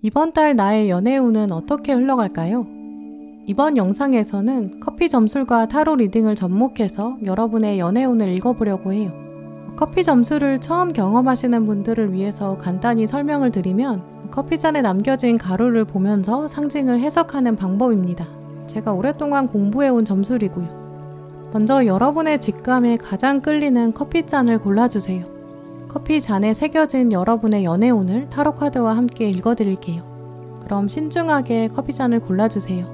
이번 달 나의 연애 운은 어떻게 흘러갈까요? 이번 영상에서는 커피 점술과 타로 리딩을 접목해서 여러분의 연애 운을 읽어보려고 해요. 커피 점술을 처음 경험하시는 분들을 위해서 간단히 설명을 드리면 커피잔에 남겨진 가루를 보면서 상징을 해석하는 방법입니다. 제가 오랫동안 공부해온 점술이고요. 먼저 여러분의 직감에 가장 끌리는 커피잔을 골라주세요. 커피잔에 새겨진 여러분의 연애 운을 타로 카드와 함께 읽어드릴게요. 그럼 신중하게 커피잔을 골라주세요.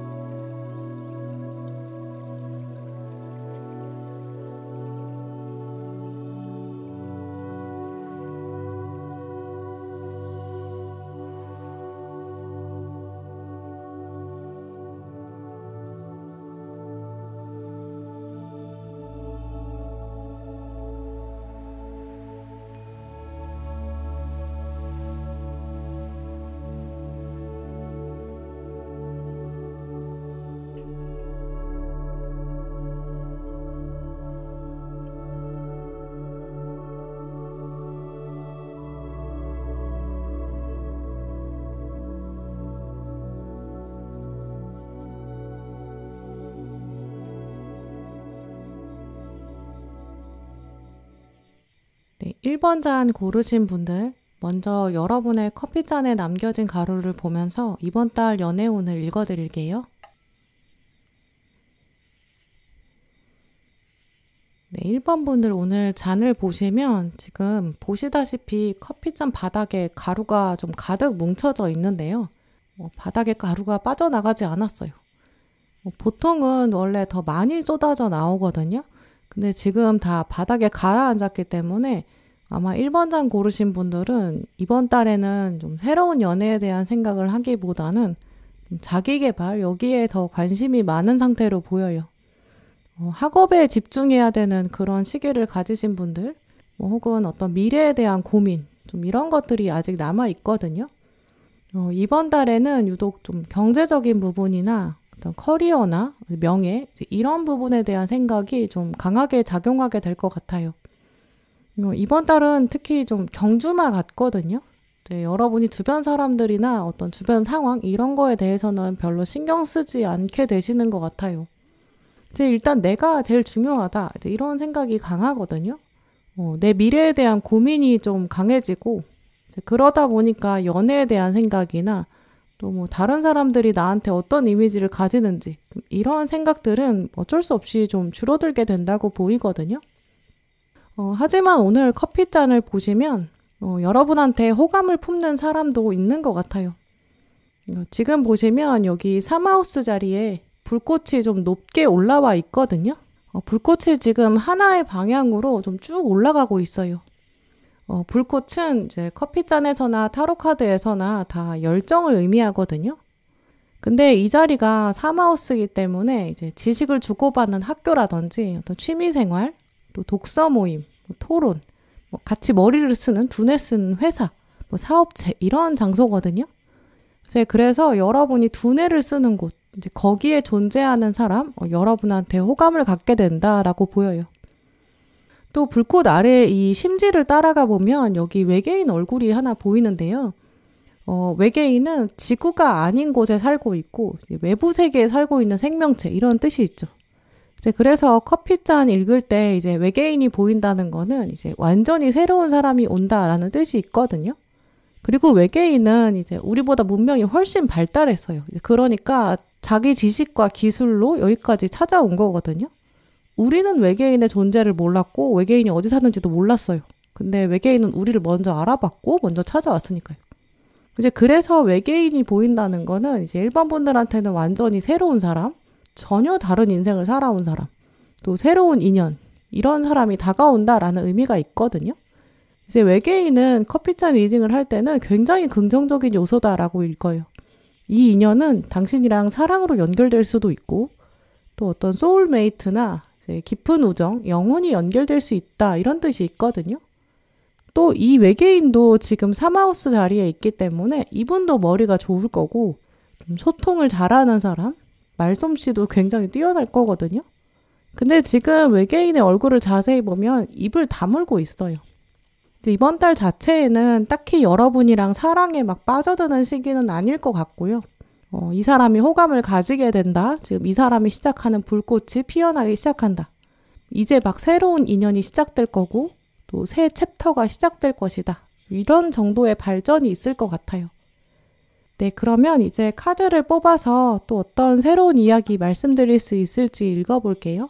네, 1번 잔 고르신 분들, 먼저 여러분의 커피잔에 남겨진 가루를 보면서 이번 달 연애 운을 읽어드릴게요. 네, 1번 분들 오늘 잔을 보시면 지금 보시다시피 커피잔 바닥에 가루가 좀 가득 뭉쳐져 있는데요. 바닥에 가루가 빠져나가지 않았어요. 보통은 원래 더 많이 쏟아져 나오거든요. 근데 지금 다 바닥에 가라앉았기 때문에 아마 1번 잔 고르신 분들은 이번 달에는 좀 새로운 연애에 대한 생각을 하기보다는 자기 개발, 여기에 더 관심이 많은 상태로 보여요. 학업에 집중해야 되는 그런 시기를 가지신 분들, 혹은 어떤 미래에 대한 고민, 좀 이런 것들이 아직 남아 있거든요. 이번 달에는 유독 좀 경제적인 부분이나 어떤 커리어나 명예, 이런 부분에 대한 생각이 좀 강하게 작용하게 될 것 같아요. 이번 달은 특히 좀 경주마 같거든요. 여러분이 주변 사람들이나 어떤 주변 상황 이런 거에 대해서는 별로 신경 쓰지 않게 되시는 것 같아요. 일단 내가 제일 중요하다 이런 생각이 강하거든요. 내 미래에 대한 고민이 좀 강해지고 그러다 보니까 연애에 대한 생각이나 또 뭐 다른 사람들이 나한테 어떤 이미지를 가지는지 이런 생각들은 어쩔 수 없이 좀 줄어들게 된다고 보이거든요. 하지만 오늘 커피잔을 보시면 여러분한테 호감을 품는 사람도 있는 것 같아요. 지금 보시면 여기 3하우스 자리에 불꽃이 좀 높게 올라와 있거든요. 불꽃이 지금 하나의 방향으로 좀 쭉 올라가고 있어요. 불꽃은 이제 커피잔에서나 타로카드에서나 다 열정을 의미하거든요. 근데 이 자리가 3하우스이기 때문에 이제 지식을 주고받는 학교라든지 어떤 취미생활, 또 독서 모임, 토론, 같이 머리를 쓰는, 두뇌 쓰는 회사, 사업체 이런 장소거든요. 그래서 여러분이 두뇌를 쓰는 곳, 이제 거기에 존재하는 사람, 여러분한테 호감을 갖게 된다라고 보여요. 또 불꽃 아래 이 심지를 따라가 보면 여기 외계인 얼굴이 하나 보이는데요. 외계인은 지구가 아닌 곳에 살고 있고 외부 세계에 살고 있는 생명체 이런 뜻이 있죠. 그래서 커피잔 읽을 때 이제 외계인이 보인다는 거는 이제 완전히 새로운 사람이 온다라는 뜻이 있거든요. 그리고 외계인은 이제 우리보다 문명이 훨씬 발달했어요. 그러니까 자기 지식과 기술로 여기까지 찾아온 거거든요. 우리는 외계인의 존재를 몰랐고 외계인이 어디 사는지도 몰랐어요. 근데 외계인은 우리를 먼저 알아봤고 먼저 찾아왔으니까요. 그래서 외계인이 보인다는 거는 이제 일반 분들한테는 완전히 새로운 사람, 전혀 다른 인생을 살아온 사람, 또 새로운 인연, 이런 사람이 다가온다라는 의미가 있거든요. 이제 외계인은 커피잔 리딩을 할 때는 굉장히 긍정적인 요소다라고 읽어요. 이 인연은 당신이랑 사랑으로 연결될 수도 있고 또 어떤 소울메이트나 깊은 우정, 영혼이 연결될 수 있다 이런 뜻이 있거든요. 또 이 외계인도 지금 3하우스 자리에 있기 때문에 이분도 머리가 좋을 거고 좀 소통을 잘하는 사람, 말솜씨도 굉장히 뛰어날 거거든요. 근데 지금 외계인의 얼굴을 자세히 보면 입을 다물고 있어요. 이제 이번 달 자체에는 딱히 여러분이랑 사랑에 막 빠져드는 시기는 아닐 것 같고요. 이 사람이 호감을 가지게 된다. 지금 이 사람이 시작하는 불꽃이 피어나기 시작한다. 이제 막 새로운 인연이 시작될 거고 또 새 챕터가 시작될 것이다. 이런 정도의 발전이 있을 것 같아요. 네, 그러면 이제 카드를 뽑아서 또 어떤 새로운 이야기 말씀드릴 수 있을지 읽어볼게요.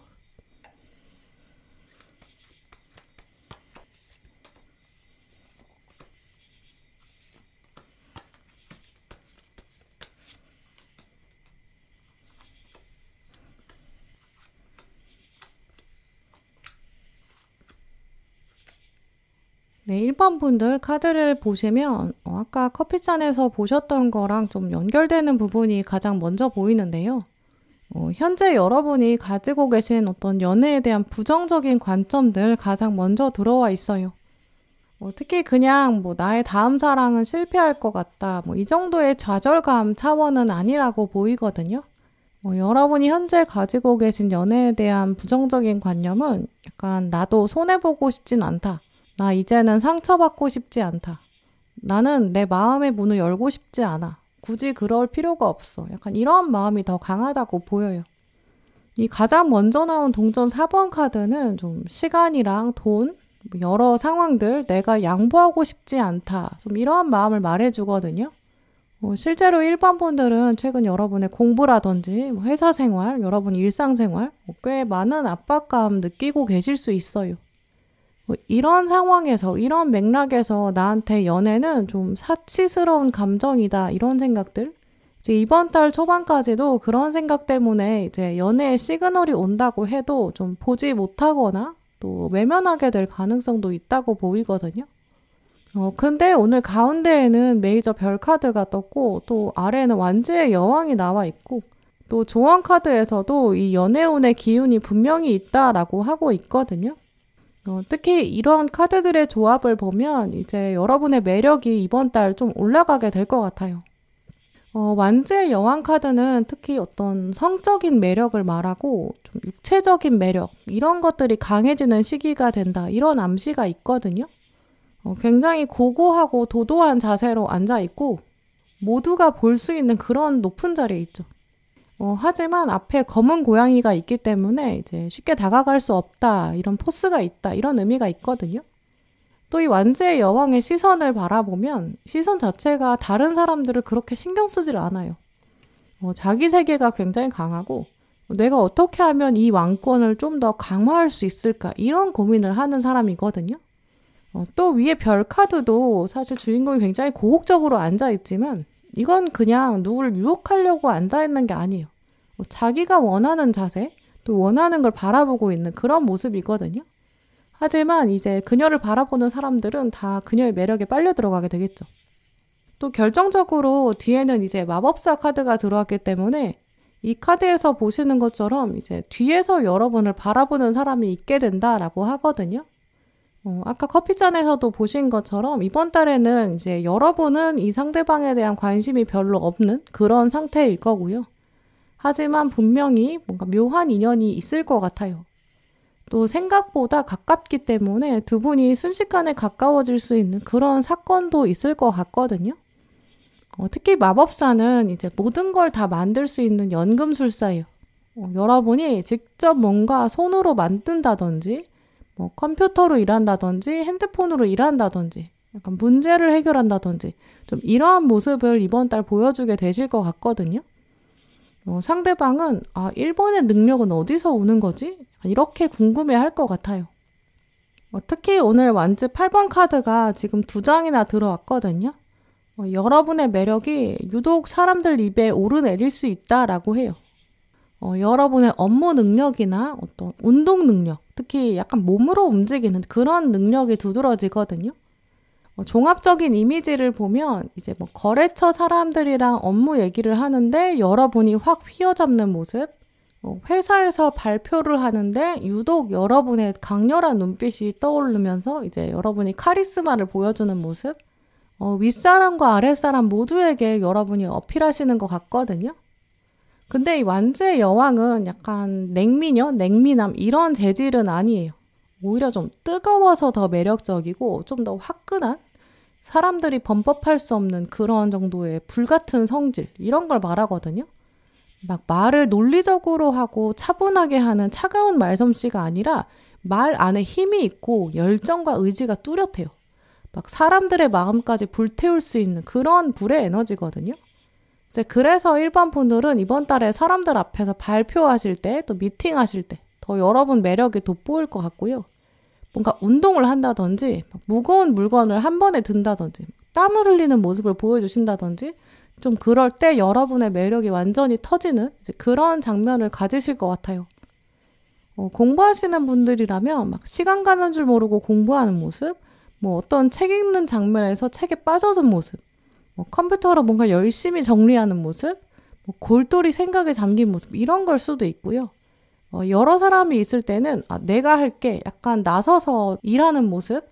네, 1번 분들 카드를 보시면 아까 커피잔에서 보셨던 거랑 좀 연결되는 부분이 가장 먼저 보이는데요. 현재 여러분이 가지고 계신 어떤 연애에 대한 부정적인 관점들 가장 먼저 들어와 있어요. 특히 그냥 뭐 나의 다음 사랑은 실패할 것 같다. 뭐 이 정도의 좌절감 차원은 아니라고 보이거든요. 여러분이 현재 가지고 계신 연애에 대한 부정적인 관념은 약간 나도 손해보고 싶진 않다. 나 이제는 상처받고 싶지 않다. 나는 내 마음의 문을 열고 싶지 않아. 굳이 그럴 필요가 없어. 약간 이런 마음이 더 강하다고 보여요. 이 가장 먼저 나온 동전 4번 카드는 좀 시간이랑 돈, 여러 상황들 내가 양보하고 싶지 않다. 좀 이런 마음을 말해주거든요. 실제로 1번 분들은 최근 여러분의 공부라든지 회사 생활, 여러분 일상생활 꽤 많은 압박감 느끼고 계실 수 있어요. 이런 상황에서, 이런 맥락에서 나한테 연애는 좀 사치스러운 감정이다. 이런 생각들. 이제 이번 달 초반까지도 그런 생각 때문에 이제 연애의 시그널이 온다고 해도 좀 보지 못하거나 또 외면하게 될 가능성도 있다고 보이거든요. 근데 오늘 가운데에는 메이저 별 카드가 떴고 또 아래에는 완지의 여왕이 나와 있고 또 조언 카드에서도 이 연애운의 기운이 분명히 있다라고 하고 있거든요. 특히 이런 카드들의 조합을 보면 이제 여러분의 매력이 이번 달 좀 올라가게 될 것 같아요. 완지의 여왕 카드는 특히 어떤 성적인 매력을 말하고 좀 육체적인 매력 이런 것들이 강해지는 시기가 된다. 이런 암시가 있거든요. 굉장히 고고하고 도도한 자세로 앉아있고 모두가 볼 수 있는 그런 높은 자리에 있죠. 하지만 앞에 검은 고양이가 있기 때문에 이제 쉽게 다가갈 수 없다. 이런 포스가 있다. 이런 의미가 있거든요. 또 이 완지의 여왕의 시선을 바라보면 시선 자체가 다른 사람들을 그렇게 신경 쓰질 않아요. 자기 세계가 굉장히 강하고 내가 어떻게 하면 이 왕권을 좀 더 강화할 수 있을까 이런 고민을 하는 사람이거든요. 또 위에 별 카드도 사실 주인공이 굉장히 고혹적으로 앉아있지만 이건 그냥 누구를 유혹하려고 앉아있는 게 아니에요. 자기가 원하는 자세, 또 원하는 걸 바라보고 있는 그런 모습이거든요. 하지만 이제 그녀를 바라보는 사람들은 다 그녀의 매력에 빨려 들어가게 되겠죠. 또 결정적으로 뒤에는 이제 마법사 카드가 들어왔기 때문에 이 카드에서 보시는 것처럼 이제 뒤에서 여러분을 바라보는 사람이 있게 된다라고 하거든요. 아까 커피잔에서도 보신 것처럼 이번 달에는 이제 여러분은 이 상대방에 대한 관심이 별로 없는 그런 상태일 거고요. 하지만 분명히 뭔가 묘한 인연이 있을 것 같아요. 또 생각보다 가깝기 때문에 두 분이 순식간에 가까워질 수 있는 그런 사건도 있을 것 같거든요. 특히 마법사는 이제 모든 걸 다 만들 수 있는 연금술사예요. 여러분이 직접 뭔가 손으로 만든다든지 뭐 컴퓨터로 일한다든지 핸드폰으로 일한다든지 약간 문제를 해결한다든지 좀 이러한 모습을 이번 달 보여주게 되실 것 같거든요. 상대방은 일본의 능력은 어디서 오는 거지? 이렇게 궁금해할 것 같아요. 특히 오늘 완지 8번 카드가 지금 2장이나 들어왔거든요. 여러분의 매력이 유독 사람들 입에 오르내릴 수 있다라고 해요. 여러분의 업무 능력이나 어떤 운동 능력, 특히 약간 몸으로 움직이는 그런 능력이 두드러지거든요. 종합적인 이미지를 보면 이제 뭐 거래처 사람들이랑 업무 얘기를 하는데 여러분이 확 휘어잡는 모습, 회사에서 발표를 하는데 유독 여러분의 강렬한 눈빛이 떠오르면서 이제 여러분이 카리스마를 보여주는 모습, 윗사람과 아랫사람 모두에게 여러분이 어필하시는 것 같거든요. 근데 이 완지의 여왕은 약간 냉미녀, 냉미남 이런 재질은 아니에요. 오히려 좀 뜨거워서 더 매력적이고 좀 더 화끈한 사람들이 범법할 수 없는 그런 정도의 불같은 성질 이런 걸 말하거든요. 막 말을 논리적으로 하고 차분하게 하는 차가운 말솜씨가 아니라 말 안에 힘이 있고 열정과 의지가 뚜렷해요. 막 사람들의 마음까지 불태울 수 있는 그런 불의 에너지거든요. 이제 그래서 일반 분들은 이번 달에 사람들 앞에서 발표하실 때 또 미팅하실 때 더 여러분 매력이 돋보일 것 같고요. 뭔가 운동을 한다든지 무거운 물건을 한 번에 든다든지 땀을 흘리는 모습을 보여주신다든지 좀 그럴 때 여러분의 매력이 완전히 터지는 이제 그런 장면을 가지실 것 같아요. 공부하시는 분들이라면 막 시간 가는 줄 모르고 공부하는 모습, 뭐 어떤 책 읽는 장면에서 책에 빠져든 모습, 뭐 컴퓨터로 뭔가 열심히 정리하는 모습, 뭐 골똘히 생각에 잠긴 모습 이런 걸 수도 있고요. 여러 사람이 있을 때는 내가 할게 약간 나서서 일하는 모습,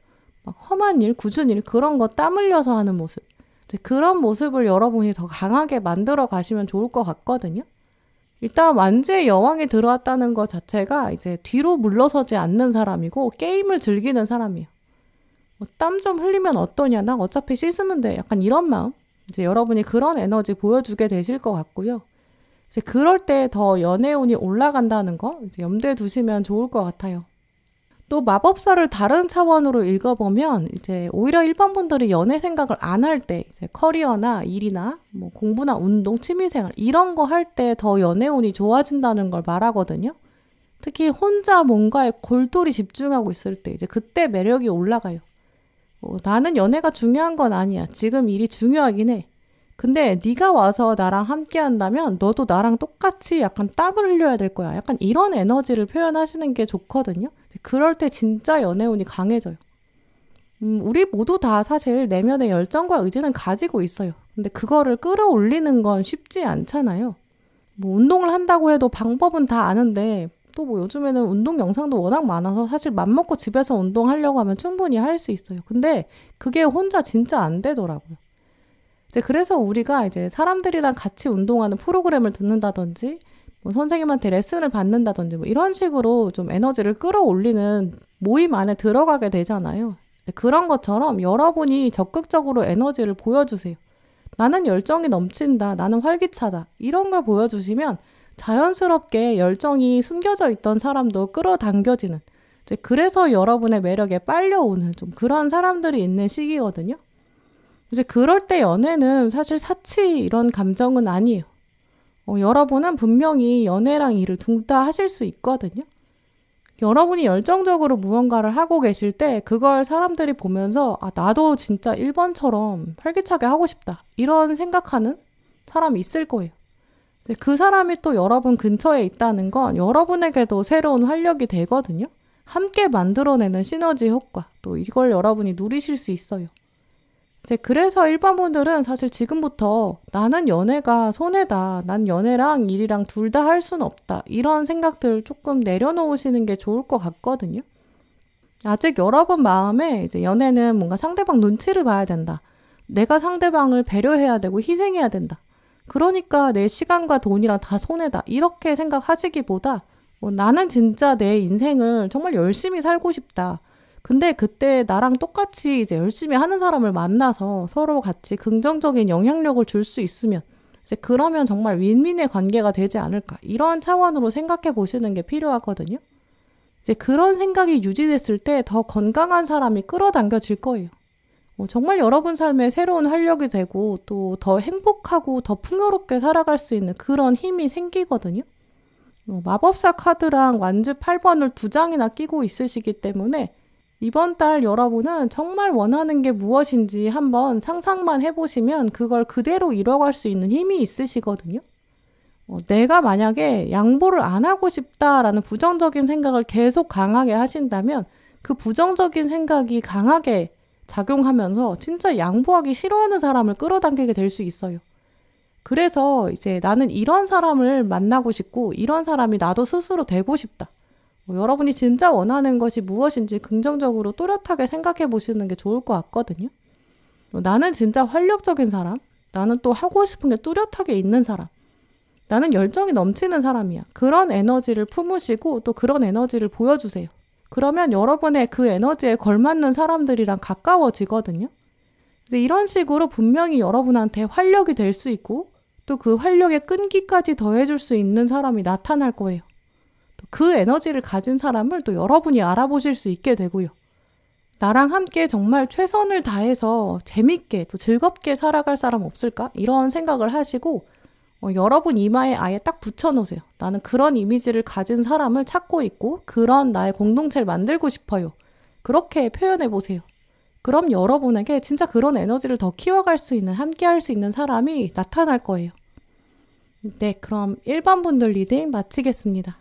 막 험한 일, 굳은 일 그런 거 땀 흘려서 하는 모습 이제 그런 모습을 여러분이 더 강하게 만들어 가시면 좋을 것 같거든요. 일단 완주의 여왕이 들어왔다는 것 자체가 이제 뒤로 물러서지 않는 사람이고 게임을 즐기는 사람이에요. 땀 좀 흘리면 어떠냐, 나 어차피 씻으면 돼 약간 이런 마음 이제 여러분이 그런 에너지 보여주게 되실 것 같고요. 이제 그럴 때 더 연애운이 올라간다는 거 이제 염두에 두시면 좋을 것 같아요. 또 마법사를 다른 차원으로 읽어보면 이제 오히려 일반 분들이 연애 생각을 안 할 때 이제 커리어나 일이나 뭐 공부나 운동, 취미생활 이런 거 할 때 더 연애운이 좋아진다는 걸 말하거든요. 특히 혼자 뭔가에 골똘히 집중하고 있을 때 이제 그때 매력이 올라가요. 나는 연애가 중요한 건 아니야. 지금 일이 중요하긴 해. 근데 네가 와서 나랑 함께 한다면 너도 나랑 똑같이 약간 땀을 흘려야 될 거야. 약간 이런 에너지를 표현하시는 게 좋거든요. 그럴 때 진짜 연애운이 강해져요. 우리 모두 다 사실 내면의 열정과 의지는 가지고 있어요. 근데 그거를 끌어올리는 건 쉽지 않잖아요. 뭐 운동을 한다고 해도 방법은 다 아는데 또 뭐 요즘에는 운동 영상도 워낙 많아서 사실 맘먹고 집에서 운동하려고 하면 충분히 할 수 있어요. 근데 그게 혼자 진짜 안 되더라고요. 이제 그래서 우리가 이제 사람들이랑 같이 운동하는 프로그램을 듣는다든지 뭐 선생님한테 레슨을 받는다든지 뭐 이런 식으로 좀 에너지를 끌어올리는 모임 안에 들어가게 되잖아요. 그런 것처럼 여러분이 적극적으로 에너지를 보여주세요. 나는 열정이 넘친다. 나는 활기차다. 이런 걸 보여주시면 자연스럽게 열정이 숨겨져 있던 사람도 끌어당겨지는 이제 그래서 여러분의 매력에 빨려오는 좀 그런 사람들이 있는 시기거든요. 이제 그럴 때 연애는 사실 사치 이런 감정은 아니에요. 여러분은 분명히 연애랑 일을 둘 다 하실 수 있거든요. 여러분이 열정적으로 무언가를 하고 계실 때 그걸 사람들이 보면서 나도 진짜 1번처럼 활기차게 하고 싶다. 이런 생각하는 사람이 있을 거예요. 그 사람이 또 여러분 근처에 있다는 건 여러분에게도 새로운 활력이 되거든요. 함께 만들어내는 시너지 효과. 또 이걸 여러분이 누리실 수 있어요. 이제 그래서 일반 분들은 사실 지금부터 나는 연애가 손해다. 난 연애랑 일이랑 둘 다 할 수는 없다. 이런 생각들 조금 내려놓으시는 게 좋을 것 같거든요. 아직 여러분 마음에 이제 연애는 뭔가 상대방 눈치를 봐야 된다. 내가 상대방을 배려해야 되고 희생해야 된다. 그러니까 내 시간과 돈이랑 다 손해다. 이렇게 생각하시기보다 나는 진짜 내 인생을 정말 열심히 살고 싶다. 근데 그때 나랑 똑같이 이제 열심히 하는 사람을 만나서 서로 같이 긍정적인 영향력을 줄 수 있으면 이제 그러면 정말 윈윈의 관계가 되지 않을까 이런 차원으로 생각해 보시는 게 필요하거든요. 이제 그런 생각이 유지됐을 때 더 건강한 사람이 끌어당겨질 거예요. 정말 여러분 삶에 새로운 활력이 되고 또 더 행복하고 더 풍요롭게 살아갈 수 있는 그런 힘이 생기거든요. 마법사 카드랑 완즈 8번을 2장이나 끼고 있으시기 때문에 이번 달 여러분은 정말 원하는 게 무엇인지 한번 상상만 해보시면 그걸 그대로 이뤄갈 수 있는 힘이 있으시거든요. 내가 만약에 양보를 안 하고 싶다라는 부정적인 생각을 계속 강하게 하신다면 그 부정적인 생각이 강하게 작용하면서 진짜 양보하기 싫어하는 사람을 끌어당기게 될 수 있어요. 그래서 이제 나는 이런 사람을 만나고 싶고 이런 사람이 나도 스스로 되고 싶다. 여러분이 진짜 원하는 것이 무엇인지 긍정적으로 또렷하게 생각해 보시는 게 좋을 것 같거든요. 나는 진짜 활력적인 사람, 나는 또 하고 싶은 게 뚜렷하게 있는 사람, 나는 열정이 넘치는 사람이야. 그런 에너지를 품으시고 또 그런 에너지를 보여주세요. 그러면 여러분의 그 에너지에 걸맞는 사람들이랑 가까워지거든요. 이런 식으로 분명히 여러분한테 활력이 될 수 있고 또 그 활력의 끈기까지 더해줄 수 있는 사람이 나타날 거예요. 또 그 에너지를 가진 사람을 또 여러분이 알아보실 수 있게 되고요. 나랑 함께 정말 최선을 다해서 재밌게 또 즐겁게 살아갈 사람 없을까? 이런 생각을 하시고 여러분 이마에 아예 딱 붙여놓으세요. 나는 그런 이미지를 가진 사람을 찾고 있고 그런 나의 공동체를 만들고 싶어요. 그렇게 표현해보세요. 그럼 여러분에게 진짜 그런 에너지를 더 키워갈 수 있는, 함께 할 수 있는 사람이 나타날 거예요. 네, 그럼 1번 분들 리딩 마치겠습니다.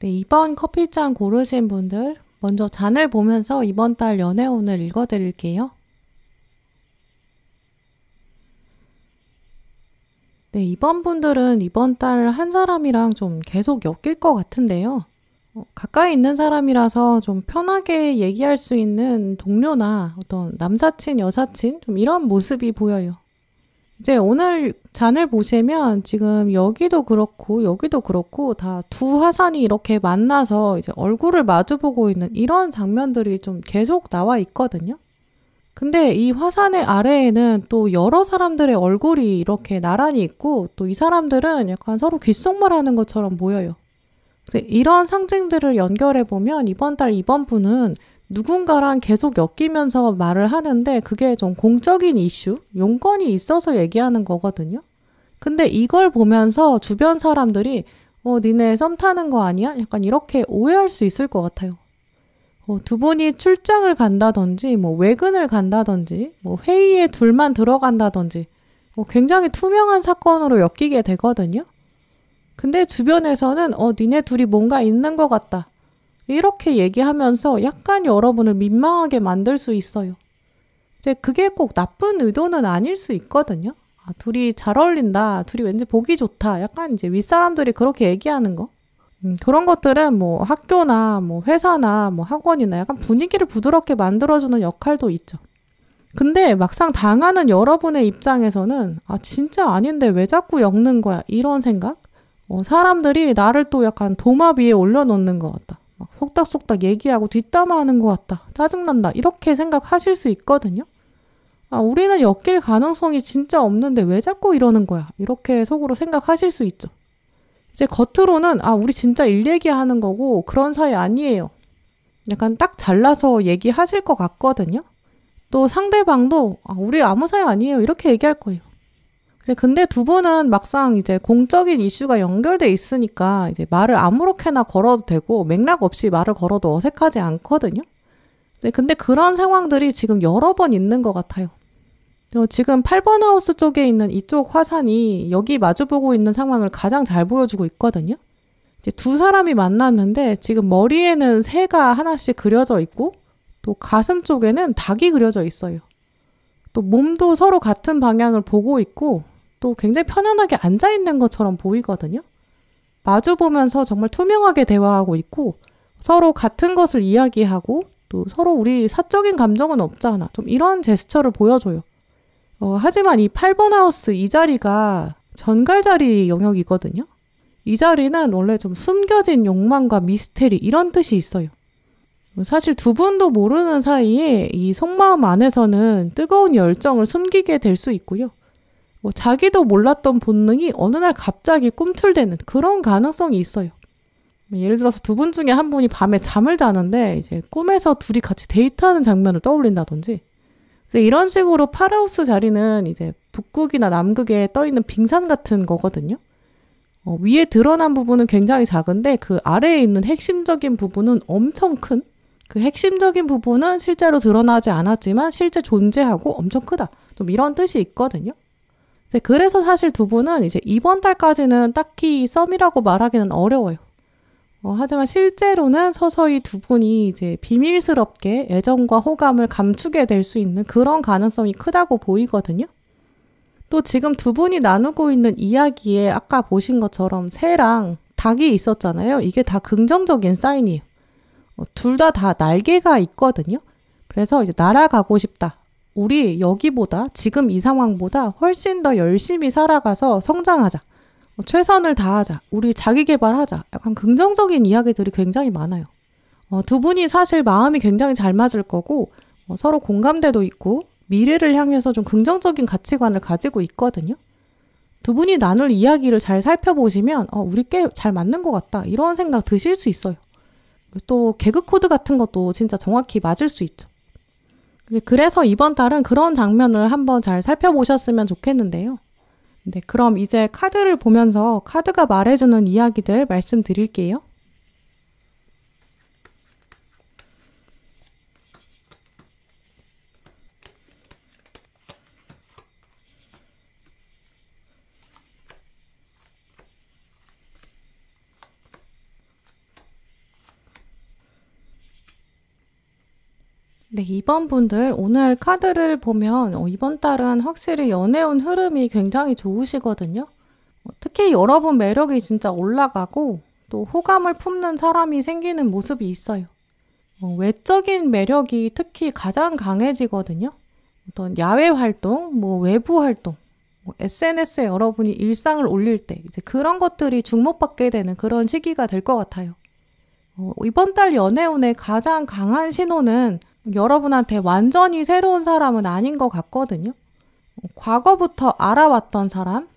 네, 2번 커피잔 고르신 분들 먼저 잔을 보면서 이번 달 연애운을 읽어드릴게요. 네, 2번 분들은 이번 달 한 사람이랑 좀 계속 엮일 것 같은데요. 가까이 있는 사람이라서 좀 편하게 얘기할 수 있는 동료나 어떤 남사친, 여사친 좀 이런 모습이 보여요. 이제 오늘 잔을 보시면 지금 여기도 그렇고 다 두 화산이 이렇게 만나서 이제 얼굴을 마주보고 있는 이런 장면들이 좀 계속 나와 있거든요. 근데 이 화산의 아래에는 또 여러 사람들의 얼굴이 이렇게 나란히 있고 또 이 사람들은 약간 서로 귓속말하는 것처럼 보여요. 이런 상징들을 연결해보면 이번 달 2번 분은 누군가랑 계속 엮이면서 말을 하는데 그게 좀 공적인 이슈, 용건이 있어서 얘기하는 거거든요. 근데 이걸 보면서 주변 사람들이 니네 썸 타는 거 아니야? 약간 이렇게 오해할 수 있을 것 같아요. 두 분이 출장을 간다든지 외근을 간다든지 회의에 둘만 들어간다든지 굉장히 투명한 사건으로 엮이게 되거든요. 근데 주변에서는 니네 둘이 뭔가 있는 것 같다. 이렇게 얘기하면서 약간 여러분을 민망하게 만들 수 있어요. 이제 그게 꼭 나쁜 의도는 아닐 수 있거든요. 둘이 잘 어울린다. 둘이 왠지 보기 좋다. 약간 이제 윗사람들이 그렇게 얘기하는 거. 그런 것들은 학교나 회사나 학원이나 약간 분위기를 부드럽게 만들어주는 역할도 있죠. 근데 막상 당하는 여러분의 입장에서는 진짜 아닌데 왜 자꾸 엮는 거야? 이런 생각? 사람들이 나를 또 약간 도마 위에 올려놓는 것 같다. 막 속닥속닥 얘기하고 뒷담화하는 것 같다. 짜증난다. 이렇게 생각하실 수 있거든요. 우리는 엮일 가능성이 진짜 없는데 왜 자꾸 이러는 거야? 이렇게 속으로 생각하실 수 있죠. 이제 겉으로는 우리 진짜 일 얘기하는 거고 그런 사이 아니에요. 약간 딱 잘라서 얘기하실 것 같거든요. 또 상대방도 우리 아무 사이 아니에요. 이렇게 얘기할 거예요. 근데 두 분은 막상 이제 공적인 이슈가 연결돼 있으니까 이제 말을 아무렇게나 걸어도 되고 맥락 없이 말을 걸어도 어색하지 않거든요. 근데 그런 상황들이 지금 여러 번 있는 것 같아요. 지금 8번 하우스 쪽에 있는 이쪽 화산이 여기 마주보고 있는 상황을 가장 잘 보여주고 있거든요. 이제 두 사람이 만났는데 지금 머리에는 새가 하나씩 그려져 있고 또 가슴 쪽에는 닭이 그려져 있어요. 또 몸도 서로 같은 방향을 보고 있고 또 굉장히 편안하게 앉아있는 것처럼 보이거든요. 마주보면서 정말 투명하게 대화하고 있고 서로 같은 것을 이야기하고 또 서로 우리 사적인 감정은 없잖아. 좀 이런 제스처를 보여줘요. 하지만 이 8번 하우스 이 자리가 전갈자리 영역이거든요. 이 자리는 원래 좀 숨겨진 욕망과 미스테리 이런 뜻이 있어요. 사실 두 분도 모르는 사이에 이 속마음 안에서는 뜨거운 열정을 숨기게 될 수 있고요. 자기도 몰랐던 본능이 어느 날 갑자기 꿈틀대는 그런 가능성이 있어요. 예를 들어서 두 분 중에 한 분이 밤에 잠을 자는데 이제 꿈에서 둘이 같이 데이트하는 장면을 떠올린다든지 이런 식으로 8하우스 자리는 이제 북극이나 남극에 떠있는 빙산 같은 거거든요. 위에 드러난 부분은 굉장히 작은데 그 아래에 있는 핵심적인 부분은 엄청 큰 그 핵심적인 부분은 실제로 드러나지 않았지만 실제 존재하고 엄청 크다. 좀 이런 뜻이 있거든요. 그래서 사실 두 분은 이제 이번 달까지는 딱히 썸이라고 말하기는 어려워요. 하지만 실제로는 서서히 두 분이 이제 비밀스럽게 애정과 호감을 감추게 될 수 있는 그런 가능성이 크다고 보이거든요. 또 지금 두 분이 나누고 있는 이야기에 아까 보신 것처럼 새랑 닭이 있었잖아요. 이게 다 긍정적인 사인이에요. 둘 다 날개가 있거든요. 그래서 이제 날아가고 싶다. 우리 여기보다 지금 이 상황보다 훨씬 더 열심히 살아가서 성장하자. 최선을 다하자, 우리 자기 개발하자, 약간 긍정적인 이야기들이 굉장히 많아요. 두 분이 사실 마음이 굉장히 잘 맞을 거고 서로 공감대도 있고 미래를 향해서 좀 긍정적인 가치관을 가지고 있거든요. 두 분이 나눌 이야기를 잘 살펴보시면 우리 꽤 잘 맞는 것 같다 이런 생각 드실 수 있어요. 또 개그 코드 같은 것도 진짜 정확히 맞을 수 있죠. 그래서 이번 달은 그런 장면을 한번 잘 살펴보셨으면 좋겠는데요. 네, 그럼 이제 카드를 보면서 카드가 말해주는 이야기들 말씀드릴게요. 네, 2번 분들 오늘 카드를 보면 이번 달은 확실히 연애운 흐름이 굉장히 좋으시거든요. 특히 여러분 매력이 진짜 올라가고 또 호감을 품는 사람이 생기는 모습이 있어요. 외적인 매력이 특히 가장 강해지거든요. 어떤 야외 활동, 외부 활동, SNS에 여러분이 일상을 올릴 때 이제 그런 것들이 주목받게 되는 그런 시기가 될 것 같아요. 이번 달 연애운의 가장 강한 신호는 여러분한테 완전히 새로운 사람은 아닌 것 같거든요. 과거부터 알아왔던 사람,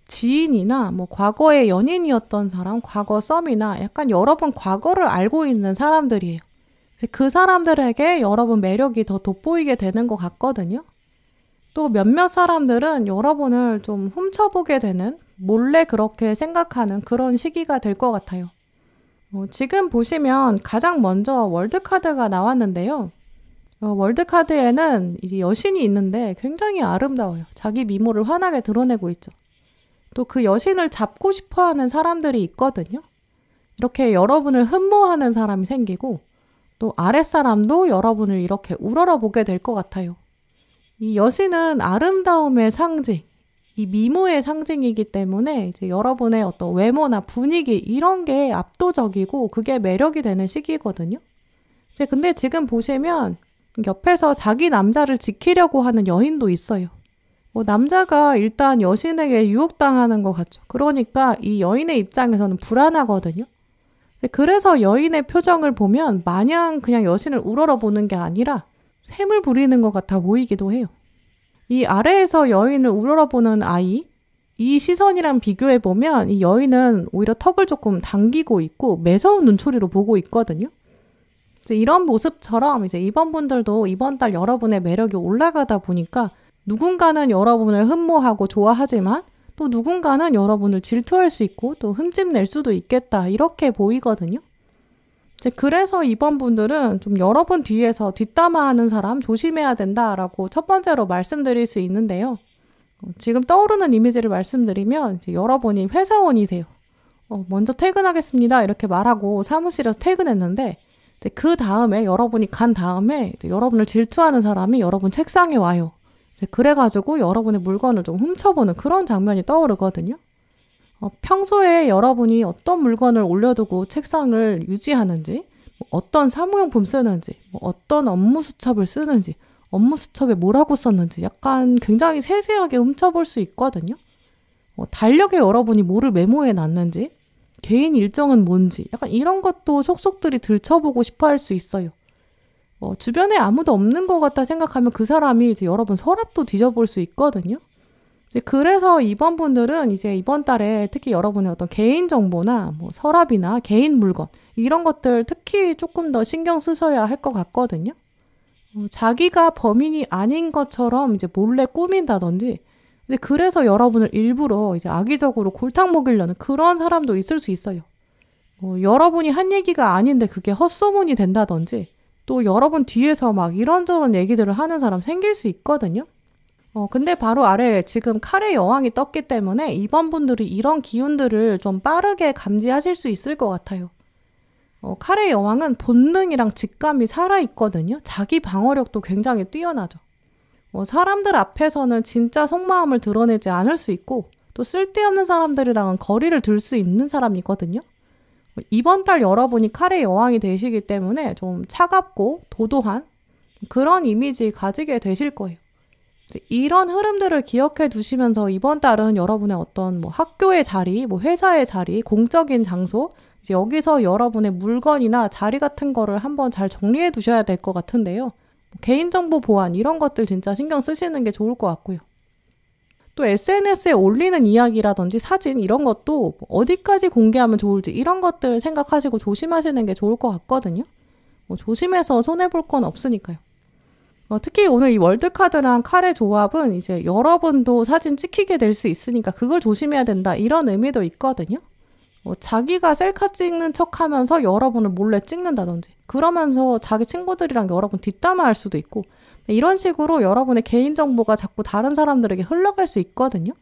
지인이나 과거의 연인이었던 사람, 과거 썸이나 약간 여러분 과거를 알고 있는 사람들이에요. 그 사람들에게 여러분 매력이 더 돋보이게 되는 것 같거든요. 또 몇몇 사람들은 여러분을 좀 훔쳐보게 되는, 몰래 그렇게 생각하는 그런 시기가 될 것 같아요. 지금 보시면 가장 먼저 월드카드가 나왔는데요. 월드카드에는 이제 여신이 있는데 굉장히 아름다워요. 자기 미모를 환하게 드러내고 있죠. 또 그 여신을 잡고 싶어하는 사람들이 있거든요. 이렇게 여러분을 흠모하는 사람이 생기고 또 아랫사람도 여러분을 이렇게 우러러보게 될 것 같아요. 이 여신은 아름다움의 상징, 이 미모의 상징이기 때문에 이제 여러분의 어떤 외모나 분위기 이런 게 압도적이고 그게 매력이 되는 시기거든요. 근데 지금 보시면 옆에서 자기 남자를 지키려고 하는 여인도 있어요. 남자가 일단 여신에게 유혹당하는 것 같죠. 그러니까 이 여인의 입장에서는 불안하거든요. 그래서 여인의 표정을 보면 마냥 그냥 여신을 우러러보는 게 아니라 샘을 부리는 것 같아 보이기도 해요. 이 아래에서 여인을 우러러보는 아이, 이 시선이랑 비교해보면 이 여인은 오히려 턱을 조금 당기고 있고 매서운 눈초리로 보고 있거든요. 이런 모습처럼 이제 이번 분들도 이번 달 여러분의 매력이 올라가다 보니까 누군가는 여러분을 흠모하고 좋아하지만 또 누군가는 여러분을 질투할 수 있고 또 흠집낼 수도 있겠다 이렇게 보이거든요. 그래서 이번 분들은 좀 여러분 뒤에서 뒷담화하는 사람 조심해야 된다라고 첫 번째로 말씀드릴 수 있는데요. 지금 떠오르는 이미지를 말씀드리면 이제 여러분이 회사원이세요. 먼저 퇴근하겠습니다 이렇게 말하고 사무실에서 퇴근했는데 그 다음에 여러분이 간 다음에 이제 여러분을 질투하는 사람이 여러분 책상에 와요. 그래가지고 여러분의 물건을 좀 훔쳐보는 그런 장면이 떠오르거든요. 평소에 여러분이 어떤 물건을 올려두고 책상을 유지하는지, 어떤 사무용품 쓰는지, 어떤 업무 수첩을 쓰는지, 업무 수첩에 뭐라고 썼는지 약간 굉장히 세세하게 훔쳐볼 수 있거든요. 달력에 여러분이 뭐를 메모해 놨는지, 개인 일정은 뭔지 약간 이런 것도 속속들이 들춰보고 싶어 할 수 있어요. 주변에 아무도 없는 것 같다 생각하면 그 사람이 이제 여러분 서랍도 뒤져볼 수 있거든요. 그래서 이번 분들은 이제 이번 달에 특히 여러분의 어떤 개인 정보나 서랍이나 개인 물건 이런 것들 특히 조금 더 신경 쓰셔야 할 것 같거든요. 자기가 범인이 아닌 것처럼 이제 몰래 꾸민다든지 그래서 여러분을 일부러 이제 악의적으로 골탕 먹이려는 그런 사람도 있을 수 있어요. 여러분이 한 얘기가 아닌데 그게 헛소문이 된다든지 또 여러분 뒤에서 막 이런저런 얘기들을 하는 사람 생길 수 있거든요. 근데 바로 아래에 지금 칼의 여왕이 떴기 때문에 이번 분들이 이런 기운들을 좀 빠르게 감지하실 수 있을 것 같아요. 칼의 여왕은 본능이랑 직감이 살아있거든요. 자기 방어력도 굉장히 뛰어나죠. 사람들 앞에서는 진짜 속마음을 드러내지 않을 수 있고 또 쓸데없는 사람들이랑은 거리를 둘 수 있는 사람이거든요. 이번 달 여러분이 칼의 여왕이 되시기 때문에 좀 차갑고 도도한 그런 이미지 가지게 되실 거예요. 이런 흐름들을 기억해 두시면서 이번 달은 여러분의 어떤 뭐 학교의 자리, 뭐 회사의 자리, 공적인 장소, 이제 여기서 여러분의 물건이나 자리 같은 거를 한번 잘 정리해 두셔야 될 것 같은데요. 개인정보 보안 이런 것들 진짜 신경 쓰시는 게 좋을 것 같고요. 또 SNS에 올리는 이야기라든지 사진 이런 것도 어디까지 공개하면 좋을지 이런 것들 생각하시고 조심하시는 게 좋을 것 같거든요. 조심해서 손해볼 건 없으니까요. 특히 오늘 이 월드카드랑 칼의 조합은 이제 여러분도 사진 찍히게 될 수 있으니까 그걸 조심해야 된다 이런 의미도 있거든요. 자기가 셀카 찍는 척 하면서 여러분을 몰래 찍는다든지 그러면서 자기 친구들이랑 여러분 뒷담화할 수도 있고 이런 식으로 여러분의 개인정보가 자꾸 다른 사람들에게 흘러갈 수 있거든요.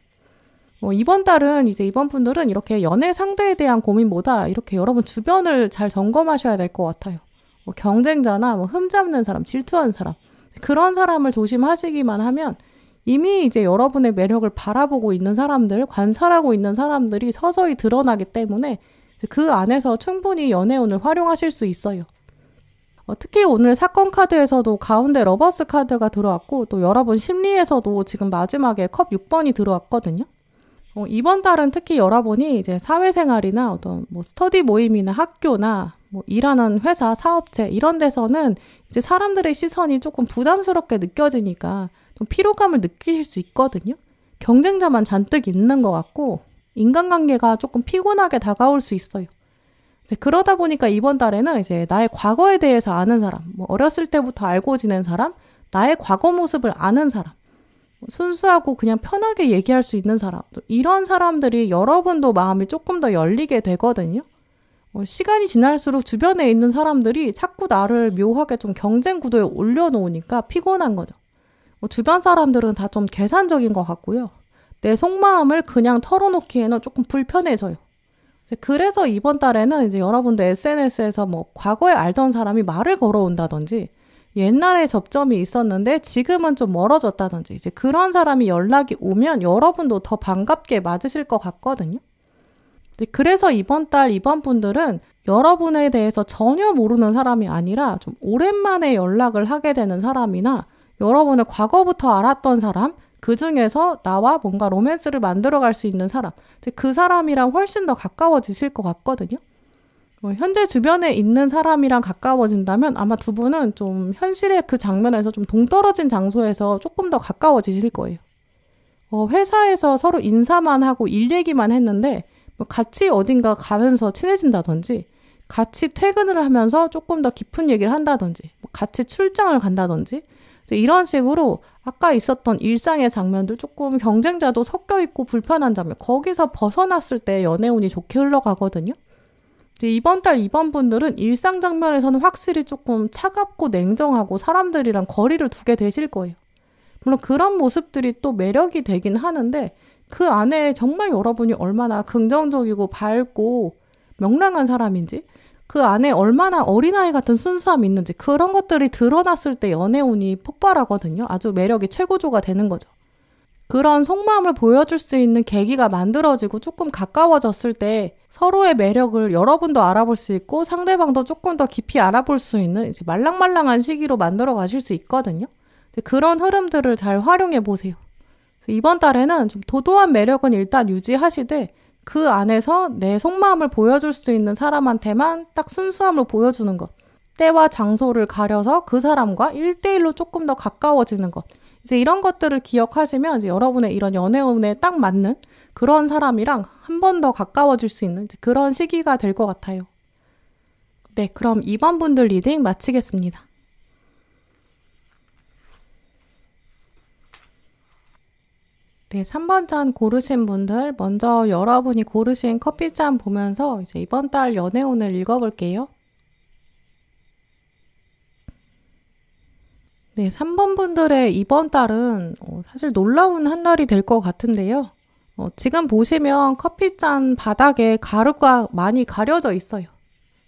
이번 달은 이제 이번 분들은 이렇게 연애 상대에 대한 고민보다 이렇게 여러분 주변을 잘 점검하셔야 될 것 같아요. 경쟁자나 흠잡는 사람, 질투하는 사람 그런 사람을 조심하시기만 하면 이미 이제 여러분의 매력을 바라보고 있는 사람들, 관찰하고 있는 사람들이 서서히 드러나기 때문에 그 안에서 충분히 연애운을 활용하실 수 있어요. 특히 오늘 사건 카드에서도 가운데 러버스 카드가 들어왔고 또 여러분 심리에서도 지금 마지막에 컵 6번이 들어왔거든요. 이번 달은 특히 여러분이 이제 사회생활이나 어떤 뭐 스터디 모임이나 학교나 뭐 일하는 회사, 사업체 이런 데서는 이제 사람들의 시선이 조금 부담스럽게 느껴지니까 좀 피로감을 느끼실 수 있거든요. 경쟁자만 잔뜩 있는 것 같고 인간관계가 조금 피곤하게 다가올 수 있어요. 이제 그러다 보니까 이번 달에는 이제 나의 과거에 대해서 아는 사람, 뭐 어렸을 때부터 알고 지낸 사람, 나의 과거 모습을 아는 사람, 순수하고 그냥 편하게 얘기할 수 있는 사람, 이런 사람들이 여러분도 마음이 조금 더 열리게 되거든요. 시간이 지날수록 주변에 있는 사람들이 자꾸 나를 묘하게 좀 경쟁 구도에 올려놓으니까 피곤한 거죠. 주변 사람들은 다 좀 계산적인 것 같고요. 내 속마음을 그냥 털어놓기에는 조금 불편해져요. 그래서 이번 달에는 이제 여러분들 SNS에서 뭐 과거에 알던 사람이 말을 걸어온다든지 옛날에 접점이 있었는데 지금은 좀 멀어졌다든지 이제 그런 사람이 연락이 오면 여러분도 더 반갑게 맞으실 것 같거든요. 그래서 이번 달 이번 분들은 여러분에 대해서 전혀 모르는 사람이 아니라 좀 오랜만에 연락을 하게 되는 사람이나 여러분을 과거부터 알았던 사람, 그 중에서 나와 뭔가 로맨스를 만들어갈 수 있는 사람, 그 사람이랑 훨씬 더 가까워지실 것 같거든요. 현재 주변에 있는 사람이랑 가까워진다면 아마 두 분은 좀 현실의 그 장면에서 좀 동떨어진 장소에서 조금 더 가까워지실 거예요. 회사에서 서로 인사만 하고 일 얘기만 했는데 같이 어딘가 가면서 친해진다든지 같이 퇴근을 하면서 조금 더 깊은 얘기를 한다든지 같이 출장을 간다든지 이런 식으로 아까 있었던 일상의 장면들 조금 경쟁자도 섞여 있고 불편한 장면 거기서 벗어났을 때 연애운이 좋게 흘러가거든요. 이번 달 이번 분들은 일상 장면에서는 확실히 조금 차갑고 냉정하고 사람들이랑 거리를 두게 되실 거예요. 물론 그런 모습들이 또 매력이 되긴 하는데 그 안에 정말 여러분이 얼마나 긍정적이고 밝고 명랑한 사람인지 그 안에 얼마나 어린아이 같은 순수함이 있는지 그런 것들이 드러났을 때 연애운이 폭발하거든요. 아주 매력이 최고조가 되는 거죠. 그런 속마음을 보여줄 수 있는 계기가 만들어지고 조금 가까워졌을 때 서로의 매력을 여러분도 알아볼 수 있고 상대방도 조금 더 깊이 알아볼 수 있는 이제 말랑말랑한 시기로 만들어 가실 수 있거든요. 그런 흐름들을 잘 활용해 보세요. 이번 달에는 좀 도도한 매력은 일단 유지하시되 그 안에서 내 속마음을 보여줄 수 있는 사람한테만 딱 순수함을 보여주는 것. 때와 장소를 가려서 그 사람과 1대1로 조금 더 가까워지는 것. 이제 이런 것들을 기억하시면 이제 여러분의 이런 연애운에 딱 맞는 그런 사람이랑 한 번 더 가까워질 수 있는 그런 시기가 될 것 같아요. 네, 그럼 2번 분들 리딩 마치겠습니다. 네, 3번 잔 고르신 분들 먼저 여러분이 고르신 커피잔 보면서 이제 이번 달 연애운을 읽어볼게요. 네, 3번 분들의 이번 달은 사실 놀라운 한 달이 될 것 같은데요. 지금 보시면 커피잔 바닥에 가루가 많이 가려져 있어요.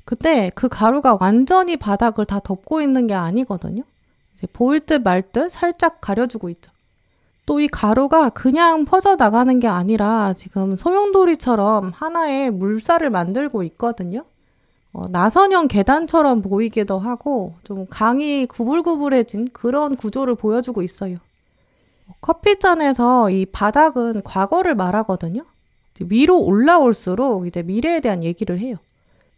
근데 그 가루가 완전히 바닥을 다 덮고 있는 게 아니거든요. 이제 보일 듯 말 듯 살짝 가려주고 있죠. 또 이 가루가 그냥 퍼져나가는 게 아니라 지금 소용돌이처럼 하나의 물살을 만들고 있거든요. 나선형 계단처럼 보이기도 하고 좀 강이 구불구불해진 그런 구조를 보여주고 있어요. 커피잔에서 이 바닥은 과거를 말하거든요. 위로 올라올수록 이제 미래에 대한 얘기를 해요.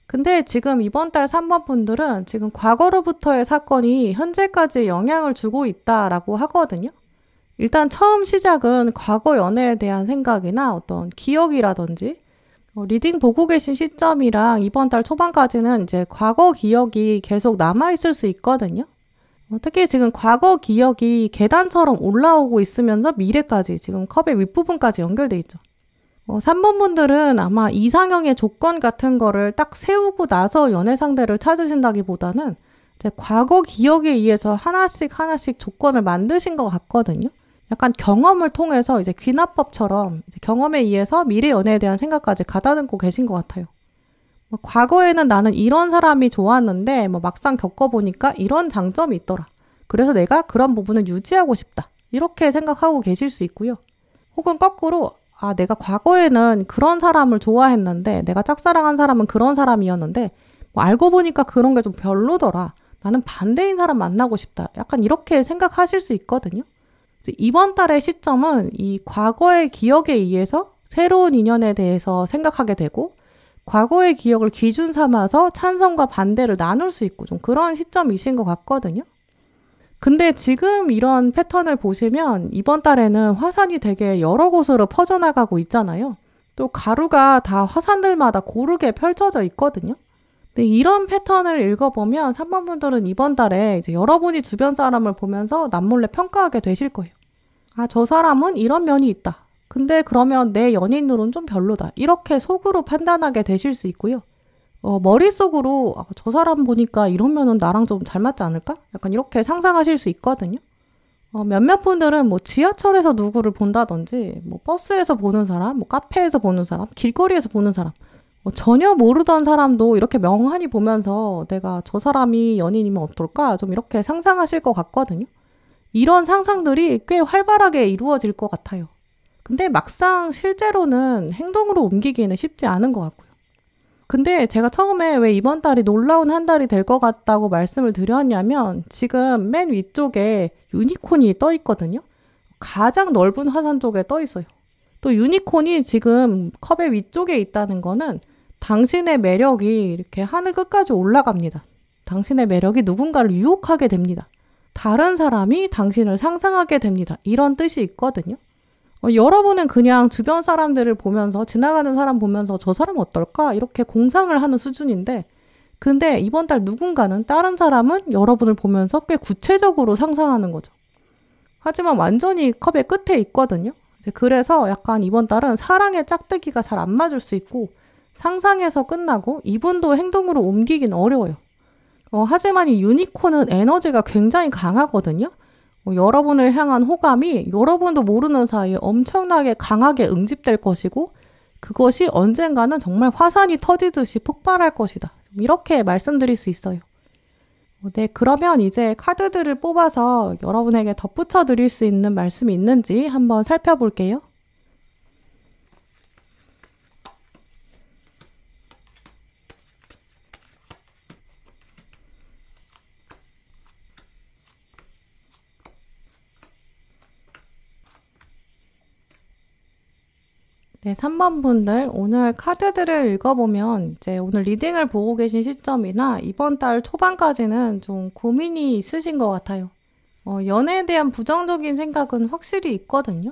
근데 지금 이번 달 3번 분들은 지금 과거로부터의 사건이 현재까지 영향을 주고 있다라고 하거든요. 일단 처음 시작은 과거 연애에 대한 생각이나 어떤 기억이라든지 리딩 보고 계신 시점이랑 이번 달 초반까지는 이제 과거 기억이 계속 남아있을 수 있거든요. 특히 지금 과거 기억이 계단처럼 올라오고 있으면서 미래까지 지금 컵의 윗부분까지 연결돼 있죠. 3번 분들은 아마 이상형의 조건 같은 거를 딱 세우고 나서 연애 상대를 찾으신다기보다는 이제 과거 기억에 의해서 하나씩 조건을 만드신 것 같거든요. 약간 경험을 통해서 이제 귀납법처럼 이제 경험에 의해서 미래 연애에 대한 생각까지 가다듬고 계신 것 같아요. 과거에는 나는 이런 사람이 좋았는데 막상 겪어보니까 이런 장점이 있더라. 그래서 내가 그런 부분을 유지하고 싶다. 이렇게 생각하고 계실 수 있고요. 혹은 거꾸로 내가 과거에는 그런 사람을 좋아했는데 내가 짝사랑한 사람은 그런 사람이었는데 알고 보니까 그런 게 좀 별로더라. 나는 반대인 사람 만나고 싶다. 약간 이렇게 생각하실 수 있거든요. 이번 달의 시점은 이 과거의 기억에 의해서 새로운 인연에 대해서 생각하게 되고 과거의 기억을 기준 삼아서 찬성과 반대를 나눌 수 있고 좀 그런 시점이신 것 같거든요. 근데 지금 이런 패턴을 보시면 이번 달에는 화산이 되게 여러 곳으로 퍼져나가고 있잖아요. 또 가루가 다 화산들마다 고르게 펼쳐져 있거든요. 근데 이런 패턴을 읽어보면 3번 분들은 이번 달에 이제 여러분이 주변 사람을 보면서 남몰래 평가하게 되실 거예요. 저 사람은 이런 면이 있다. 근데 그러면 내 연인으로는 좀 별로다. 이렇게 속으로 판단하게 되실 수 있고요. 머릿속으로 저 사람 보니까 이러면은 나랑 좀 잘 맞지 않을까? 약간 이렇게 상상하실 수 있거든요. 몇몇 분들은 지하철에서 누구를 본다든지 버스에서 보는 사람, 카페에서 보는 사람, 길거리에서 보는 사람 전혀 모르던 사람도 이렇게 명확히 보면서 내가 저 사람이 연인이면 어떨까? 좀 이렇게 상상하실 것 같거든요. 이런 상상들이 꽤 활발하게 이루어질 것 같아요. 근데 막상 실제로는 행동으로 옮기기는 쉽지 않은 것 같고요. 근데 제가 처음에 왜 이번 달이 놀라운 한 달이 될 것 같다고 말씀을 드렸냐면 지금 맨 위쪽에 유니콘이 떠 있거든요. 가장 넓은 화산 쪽에 떠 있어요. 또 유니콘이 지금 컵의 위쪽에 있다는 거는 당신의 매력이 이렇게 하늘 끝까지 올라갑니다. 당신의 매력이 누군가를 유혹하게 됩니다. 다른 사람이 당신을 상상하게 됩니다. 이런 뜻이 있거든요. 여러분은 그냥 주변 사람들을 보면서 지나가는 사람 보면서 저 사람 어떨까? 이렇게 공상을 하는 수준인데 근데 이번 달 누군가는 다른 사람은 여러분을 보면서 꽤 구체적으로 상상하는 거죠. 하지만 완전히 컵의 끝에 있거든요. 그래서 약간 이번 달은 사랑의 짝대기가 잘 안 맞을 수 있고 상상에서 끝나고 이분도 행동으로 옮기긴 어려워요. 하지만 이 유니콘은 에너지가 굉장히 강하거든요. 여러분을 향한 호감이 여러분도 모르는 사이에 엄청나게 강하게 응집될 것이고 그것이 언젠가는 정말 화산이 터지듯이 폭발할 것이다. 이렇게 말씀드릴 수 있어요. 네, 그러면 이제 카드들을 뽑아서 여러분에게 덧붙여 드릴 수 있는 말씀이 있는지 한번 살펴볼게요. 네, 3번 분들 오늘 카드들을 읽어보면 이제 오늘 리딩을 보고 계신 시점이나 이번 달 초반까지는 좀 고민이 있으신 것 같아요. 연애에 대한 부정적인 생각은 확실히 있거든요.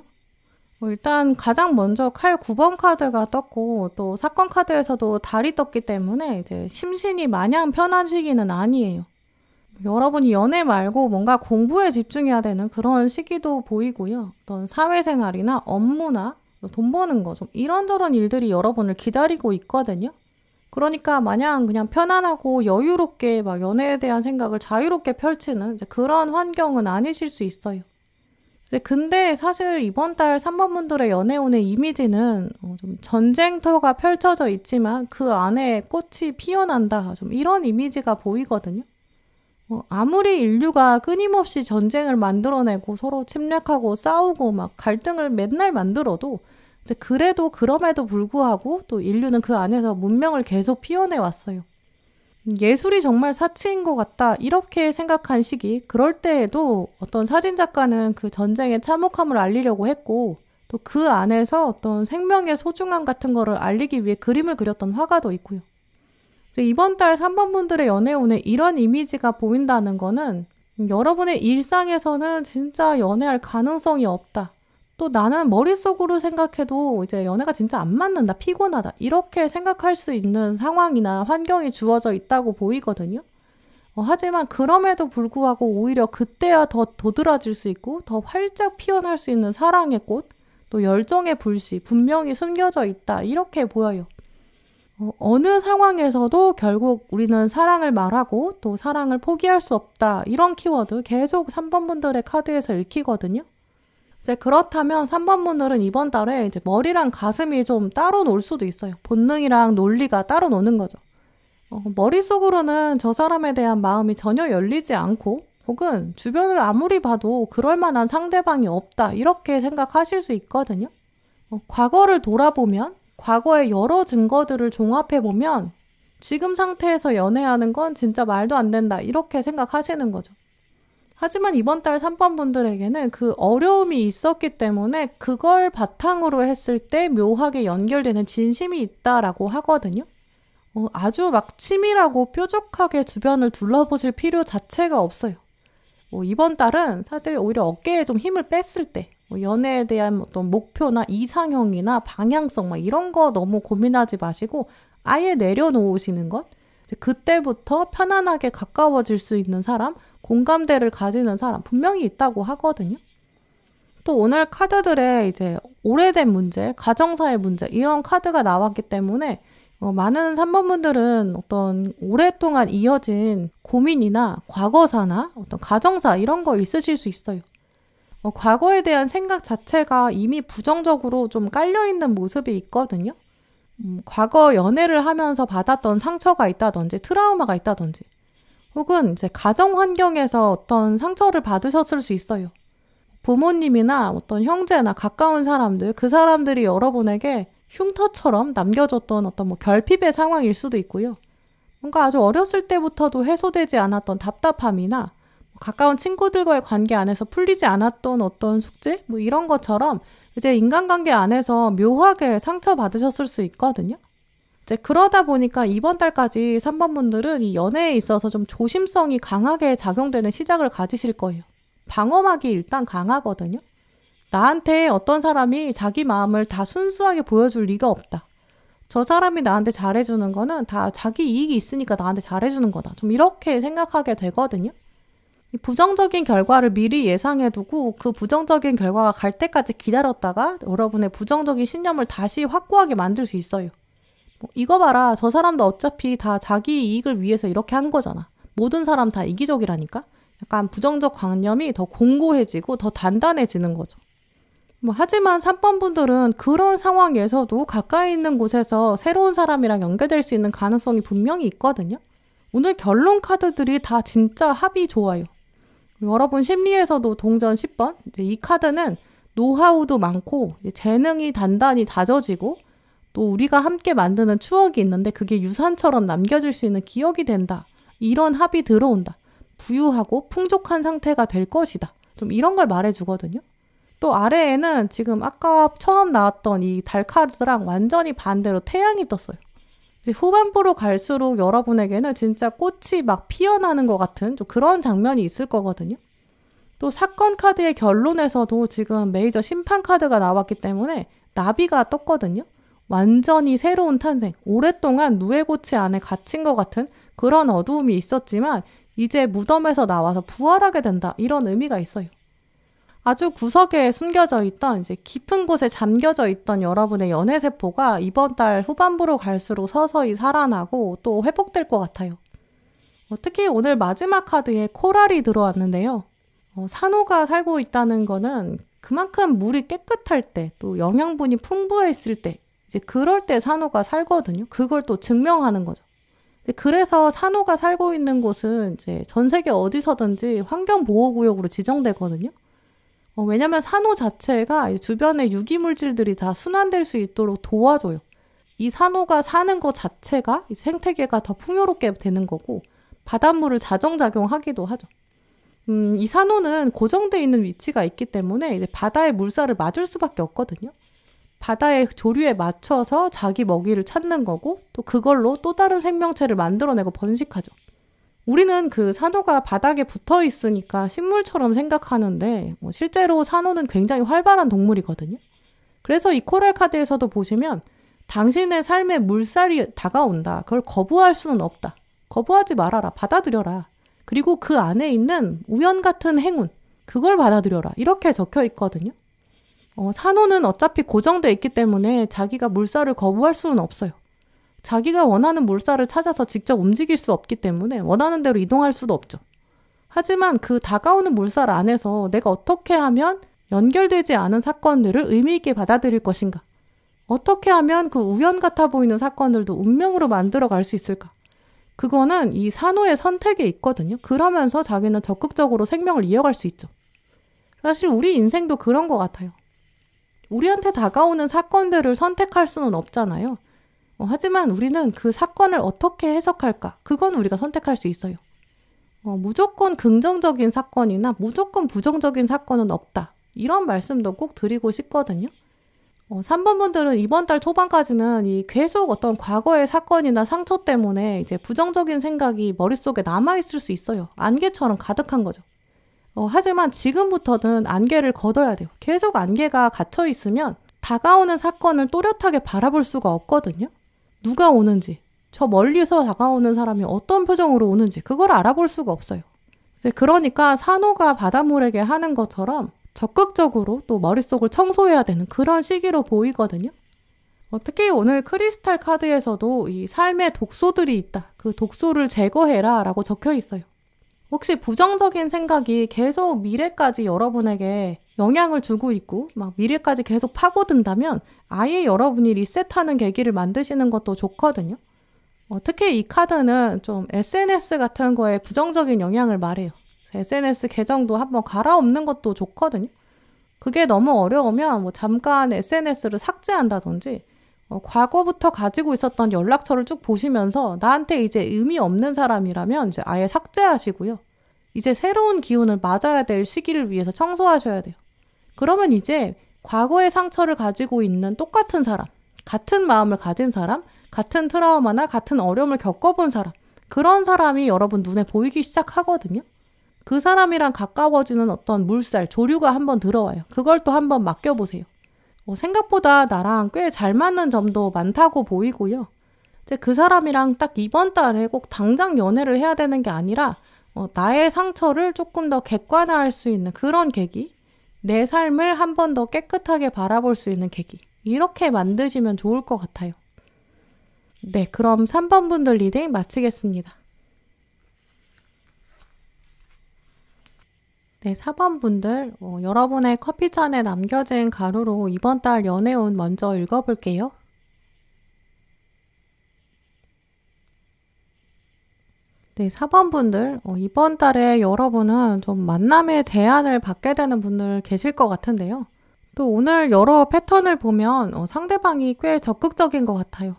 일단 가장 먼저 칼 9번 카드가 떴고 또 사건 카드에서도 달이 떴기 때문에 이제 심신이 마냥 편한 시기는 아니에요. 여러분이 연애 말고 뭔가 공부에 집중해야 되는 그런 시기도 보이고요. 어떤 사회생활이나 업무나 돈 버는 거 좀 이런저런 일들이 여러분을 기다리고 있거든요. 그러니까 마냥 그냥 편안하고 여유롭게 막 연애에 대한 생각을 자유롭게 펼치는 이제 그런 환경은 아니실 수 있어요. 근데 사실 이번 달 3번 분들의 연애운의 이미지는 좀 전쟁터가 펼쳐져 있지만 그 안에 꽃이 피어난다. 좀 이런 이미지가 보이거든요. 아무리 인류가 끊임없이 전쟁을 만들어내고 서로 침략하고 싸우고 막 갈등을 맨날 만들어도 이제 그래도 그럼에도 불구하고 또 인류는 그 안에서 문명을 계속 피워내 왔어요. 예술이 정말 사치인 것 같다 이렇게 생각한 시기, 그럴 때에도 어떤 사진작가는 그 전쟁의 참혹함을 알리려고 했고 또 그 안에서 어떤 생명의 소중함 같은 거를 알리기 위해 그림을 그렸던 화가도 있고요. 이제 이번 달 3번 분들의 연애운에 이런 이미지가 보인다는 거는 여러분의 일상에서는 진짜 연애할 가능성이 없다. 또 나는 머릿속으로 생각해도 이제 연애가 진짜 안 맞는다, 피곤하다 이렇게 생각할 수 있는 상황이나 환경이 주어져 있다고 보이거든요. 하지만 그럼에도 불구하고 오히려 그때야 더 도드라질 수 있고 더 활짝 피어날 수 있는 사랑의 꽃, 또 열정의 불씨 분명히 숨겨져 있다 이렇게 보여요. 어느 상황에서도 결국 우리는 사랑을 말하고 또 사랑을 포기할 수 없다 이런 키워드 계속 3번 분들의 카드에서 읽히거든요. 이제 그렇다면 3번 분들은 이번 달에 이제 머리랑 가슴이 좀 따로 놀 수도 있어요. 본능이랑 논리가 따로 노는 거죠. 머릿속으로는 저 사람에 대한 마음이 전혀 열리지 않고 혹은 주변을 아무리 봐도 그럴 만한 상대방이 없다 이렇게 생각하실 수 있거든요. 과거를 돌아보면 과거의 여러 증거들을 종합해보면 지금 상태에서 연애하는 건 진짜 말도 안 된다 이렇게 생각하시는 거죠. 하지만 이번 달 3번 분들에게는 그 어려움이 있었기 때문에 그걸 바탕으로 했을 때 묘하게 연결되는 진심이 있다라고 하거든요. 아주 막 치밀하고 뾰족하게 주변을 둘러보실 필요 자체가 없어요. 이번 달은 사실 오히려 어깨에 좀 힘을 뺐을 때 연애에 대한 어떤 목표나 이상형이나 방향성 막 이런 거 너무 고민하지 마시고 아예 내려놓으시는 것, 그때부터 편안하게 가까워질 수 있는 사람, 공감대를 가지는 사람 분명히 있다고 하거든요. 또 오늘 카드들의 이제 오래된 문제, 가정사의 문제 이런 카드가 나왔기 때문에 많은 3번 분들은 어떤 오랫동안 이어진 고민이나 과거사나 어떤 가정사 이런 거 있으실 수 있어요. 과거에 대한 생각 자체가 이미 부정적으로 좀 깔려있는 모습이 있거든요. 과거 연애를 하면서 받았던 상처가 있다든지 트라우마가 있다든지 혹은 이제 가정 환경에서 어떤 상처를 받으셨을 수 있어요. 부모님이나 어떤 형제나 가까운 사람들, 그 사람들이 여러분에게 흉터처럼 남겨줬던 어떤 결핍의 상황일 수도 있고요. 뭔가 아주 어렸을 때부터도 해소되지 않았던 답답함이나 가까운 친구들과의 관계 안에서 풀리지 않았던 어떤 숙제? 이런 것처럼 이제 인간관계 안에서 묘하게 상처받으셨을 수 있거든요. 이제 그러다 보니까 이번 달까지 3번 분들은 이 연애에 있어서 좀 조심성이 강하게 작용되는 시작을 가지실 거예요. 방어막이 일단 강하거든요. 나한테 어떤 사람이 자기 마음을 다 순수하게 보여줄 리가 없다. 저 사람이 나한테 잘해주는 거는 다 자기 이익이 있으니까 나한테 잘해주는 거다. 좀 이렇게 생각하게 되거든요. 이 부정적인 결과를 미리 예상해두고 그 부정적인 결과가 갈 때까지 기다렸다가 여러분의 부정적인 신념을 다시 확고하게 만들 수 있어요. 이거 봐라. 저 사람도 어차피 다 자기 이익을 위해서 이렇게 한 거잖아. 모든 사람 다 이기적이라니까. 약간 부정적 관념이 더 공고해지고 더 단단해지는 거죠. 하지만 3번 분들은 그런 상황에서도 가까이 있는 곳에서 새로운 사람이랑 연결될 수 있는 가능성이 분명히 있거든요. 오늘 결론 카드들이 다 진짜 합이 좋아요. 여러분 심리에서도 동전 10번, 이제 이 카드는 노하우도 많고 재능이 단단히 다져지고 또 우리가 함께 만드는 추억이 있는데 그게 유산처럼 남겨질 수 있는 기억이 된다. 이런 합이 들어온다. 부유하고 풍족한 상태가 될 것이다. 좀 이런 걸 말해주거든요. 또 아래에는 지금 아까 처음 나왔던 이 달 카드랑 완전히 반대로 태양이 떴어요. 이제 후반부로 갈수록 여러분에게는 진짜 꽃이 막 피어나는 것 같은 좀 그런 장면이 있을 거거든요. 또 사건 카드의 결론에서도 지금 메이저 심판 카드가 나왔기 때문에 나비가 떴거든요. 완전히 새로운 탄생, 오랫동안 누에고치 안에 갇힌 것 같은 그런 어두움이 있었지만 이제 무덤에서 나와서 부활하게 된다. 이런 의미가 있어요. 아주 구석에 숨겨져 있던 이제 깊은 곳에 잠겨져 있던 여러분의 연애세포가 이번 달 후반부로 갈수록 서서히 살아나고 또 회복될 것 같아요. 특히 오늘 마지막 카드에 코랄이 들어왔는데요. 산호가 살고 있다는 거는 그만큼 물이 깨끗할 때 또 영양분이 풍부했을 때 이제 그럴 때 산호가 살거든요. 그걸 또 증명하는 거죠. 그래서 산호가 살고 있는 곳은 이제 전 세계 어디서든지 환경보호구역으로 지정되거든요. 왜냐면 산호 자체가 주변의 유기물질들이 다 순환될 수 있도록 도와줘요. 이 산호가 사는 것 자체가 이 생태계가 더 풍요롭게 되는 거고 바닷물을 자정작용하기도 하죠. 이 산호는 고정되어 있는 위치가 있기 때문에 이제 바다의 물살을 맞을 수밖에 없거든요. 바다의 조류에 맞춰서 자기 먹이를 찾는 거고 또 그걸로 또 다른 생명체를 만들어내고 번식하죠. 우리는 그 산호가 바닥에 붙어 있으니까 식물처럼 생각하는데 실제로 산호는 굉장히 활발한 동물이거든요. 그래서 이 코랄 카드에서도 보시면 당신의 삶에 물살이 다가온다. 그걸 거부할 수는 없다. 거부하지 말아라. 받아들여라. 그리고 그 안에 있는 우연 같은 행운, 그걸 받아들여라. 이렇게 적혀 있거든요. 산호는 어차피 고정되어 있기 때문에 자기가 물살을 거부할 수는 없어요. 자기가 원하는 물살을 찾아서 직접 움직일 수 없기 때문에 원하는 대로 이동할 수도 없죠. 하지만 그 다가오는 물살 안에서 내가 어떻게 하면 연결되지 않은 사건들을 의미 있게 받아들일 것인가? 어떻게 하면 그 우연 같아 보이는 사건들도 운명으로 만들어 갈 수 있을까? 그거는 이 산호의 선택에 있거든요. 그러면서 자기는 적극적으로 생명을 이어갈 수 있죠. 사실 우리 인생도 그런 것 같아요. 우리한테 다가오는 사건들을 선택할 수는 없잖아요. 하지만 우리는 그 사건을 어떻게 해석할까? 그건 우리가 선택할 수 있어요. 무조건 긍정적인 사건이나 무조건 부정적인 사건은 없다. 이런 말씀도 꼭 드리고 싶거든요. 3번 분들은 이번 달 초반까지는 이 계속 어떤 과거의 사건이나 상처 때문에 이제 부정적인 생각이 머릿속에 남아있을 수 있어요. 안개처럼 가득한 거죠. 하지만 지금부터는 안개를 걷어야 돼요. 계속 안개가 갇혀 있으면 다가오는 사건을 또렷하게 바라볼 수가 없거든요. 누가 오는지, 저 멀리서 다가오는 사람이 어떤 표정으로 오는지 그걸 알아볼 수가 없어요. 이제 그러니까 산호가 바닷물에게 하는 것처럼 적극적으로 또 머릿속을 청소해야 되는 그런 시기로 보이거든요. 특히 오늘 크리스탈 카드에서도 이 삶의 독소들이 있다. 그 독소를 제거해라 라고 적혀 있어요. 혹시 부정적인 생각이 계속 미래까지 여러분에게 영향을 주고 있고 막 미래까지 계속 파고든다면 아예 여러분이 리셋하는 계기를 만드시는 것도 좋거든요. 특히 이 카드는 좀 SNS 같은 거에 부정적인 영향을 말해요. SNS 계정도 한번 갈아엎는 것도 좋거든요. 그게 너무 어려우면 잠깐 SNS를 삭제한다든지 과거부터 가지고 있었던 연락처를 쭉 보시면서 나한테 이제 의미 없는 사람이라면 이제 아예 삭제하시고요. 이제 새로운 기운을 맞아야 될 시기를 위해서 청소하셔야 돼요. 그러면 이제 과거의 상처를 가지고 있는 똑같은 사람, 같은 마음을 가진 사람, 같은 트라우마나 같은 어려움을 겪어본 사람, 그런 사람이 여러분 눈에 보이기 시작하거든요. 그 사람이랑 가까워지는 어떤 물살, 조류가 한번 들어와요. 그걸 또 한번 맡겨보세요. 생각보다 나랑 꽤 잘 맞는 점도 많다고 보이고요. 이제 그 사람이랑 딱 이번 달에 꼭 당장 연애를 해야 되는 게 아니라 나의 상처를 조금 더 객관화할 수 있는 그런 계기, 내 삶을 한 번 더 깨끗하게 바라볼 수 있는 계기, 이렇게 만드시면 좋을 것 같아요. 네, 그럼 3번 분들 리딩 마치겠습니다. 네, 4번 분들, 여러분의 커피잔에 남겨진 가루로 이번 달 연애운 먼저 읽어볼게요. 네, 4번 분들, 이번 달에 여러분은 좀 만남의 제안을 받게 되는 분들 계실 것 같은데요. 또 오늘 여러 패턴을 보면 상대방이 꽤 적극적인 것 같아요.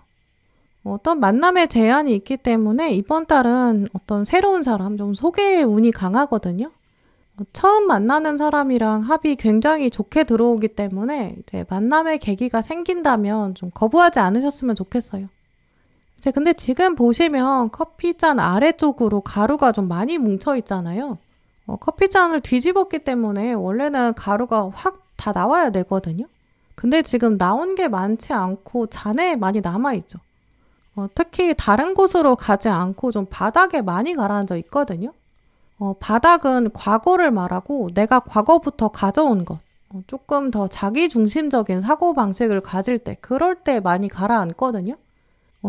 어떤 만남의 제안이 있기 때문에 이번 달은 어떤 새로운 사람, 좀 소개의 운이 강하거든요. 처음 만나는 사람이랑 합이 굉장히 좋게 들어오기 때문에 이제 만남의 계기가 생긴다면 좀 거부하지 않으셨으면 좋겠어요. 이제 근데 지금 보시면 커피잔 아래쪽으로 가루가 좀 많이 뭉쳐 있잖아요. 커피잔을 뒤집었기 때문에 원래는 가루가 확 다 나와야 되거든요. 근데 지금 나온 게 많지 않고 잔에 많이 남아있죠. 특히 다른 곳으로 가지 않고 좀 바닥에 많이 가라앉아 있거든요. 바닥은 과거를 말하고 내가 과거부터 가져온 것, 조금 더 자기중심적인 사고방식을 가질 때, 그럴 때 많이 가라앉거든요.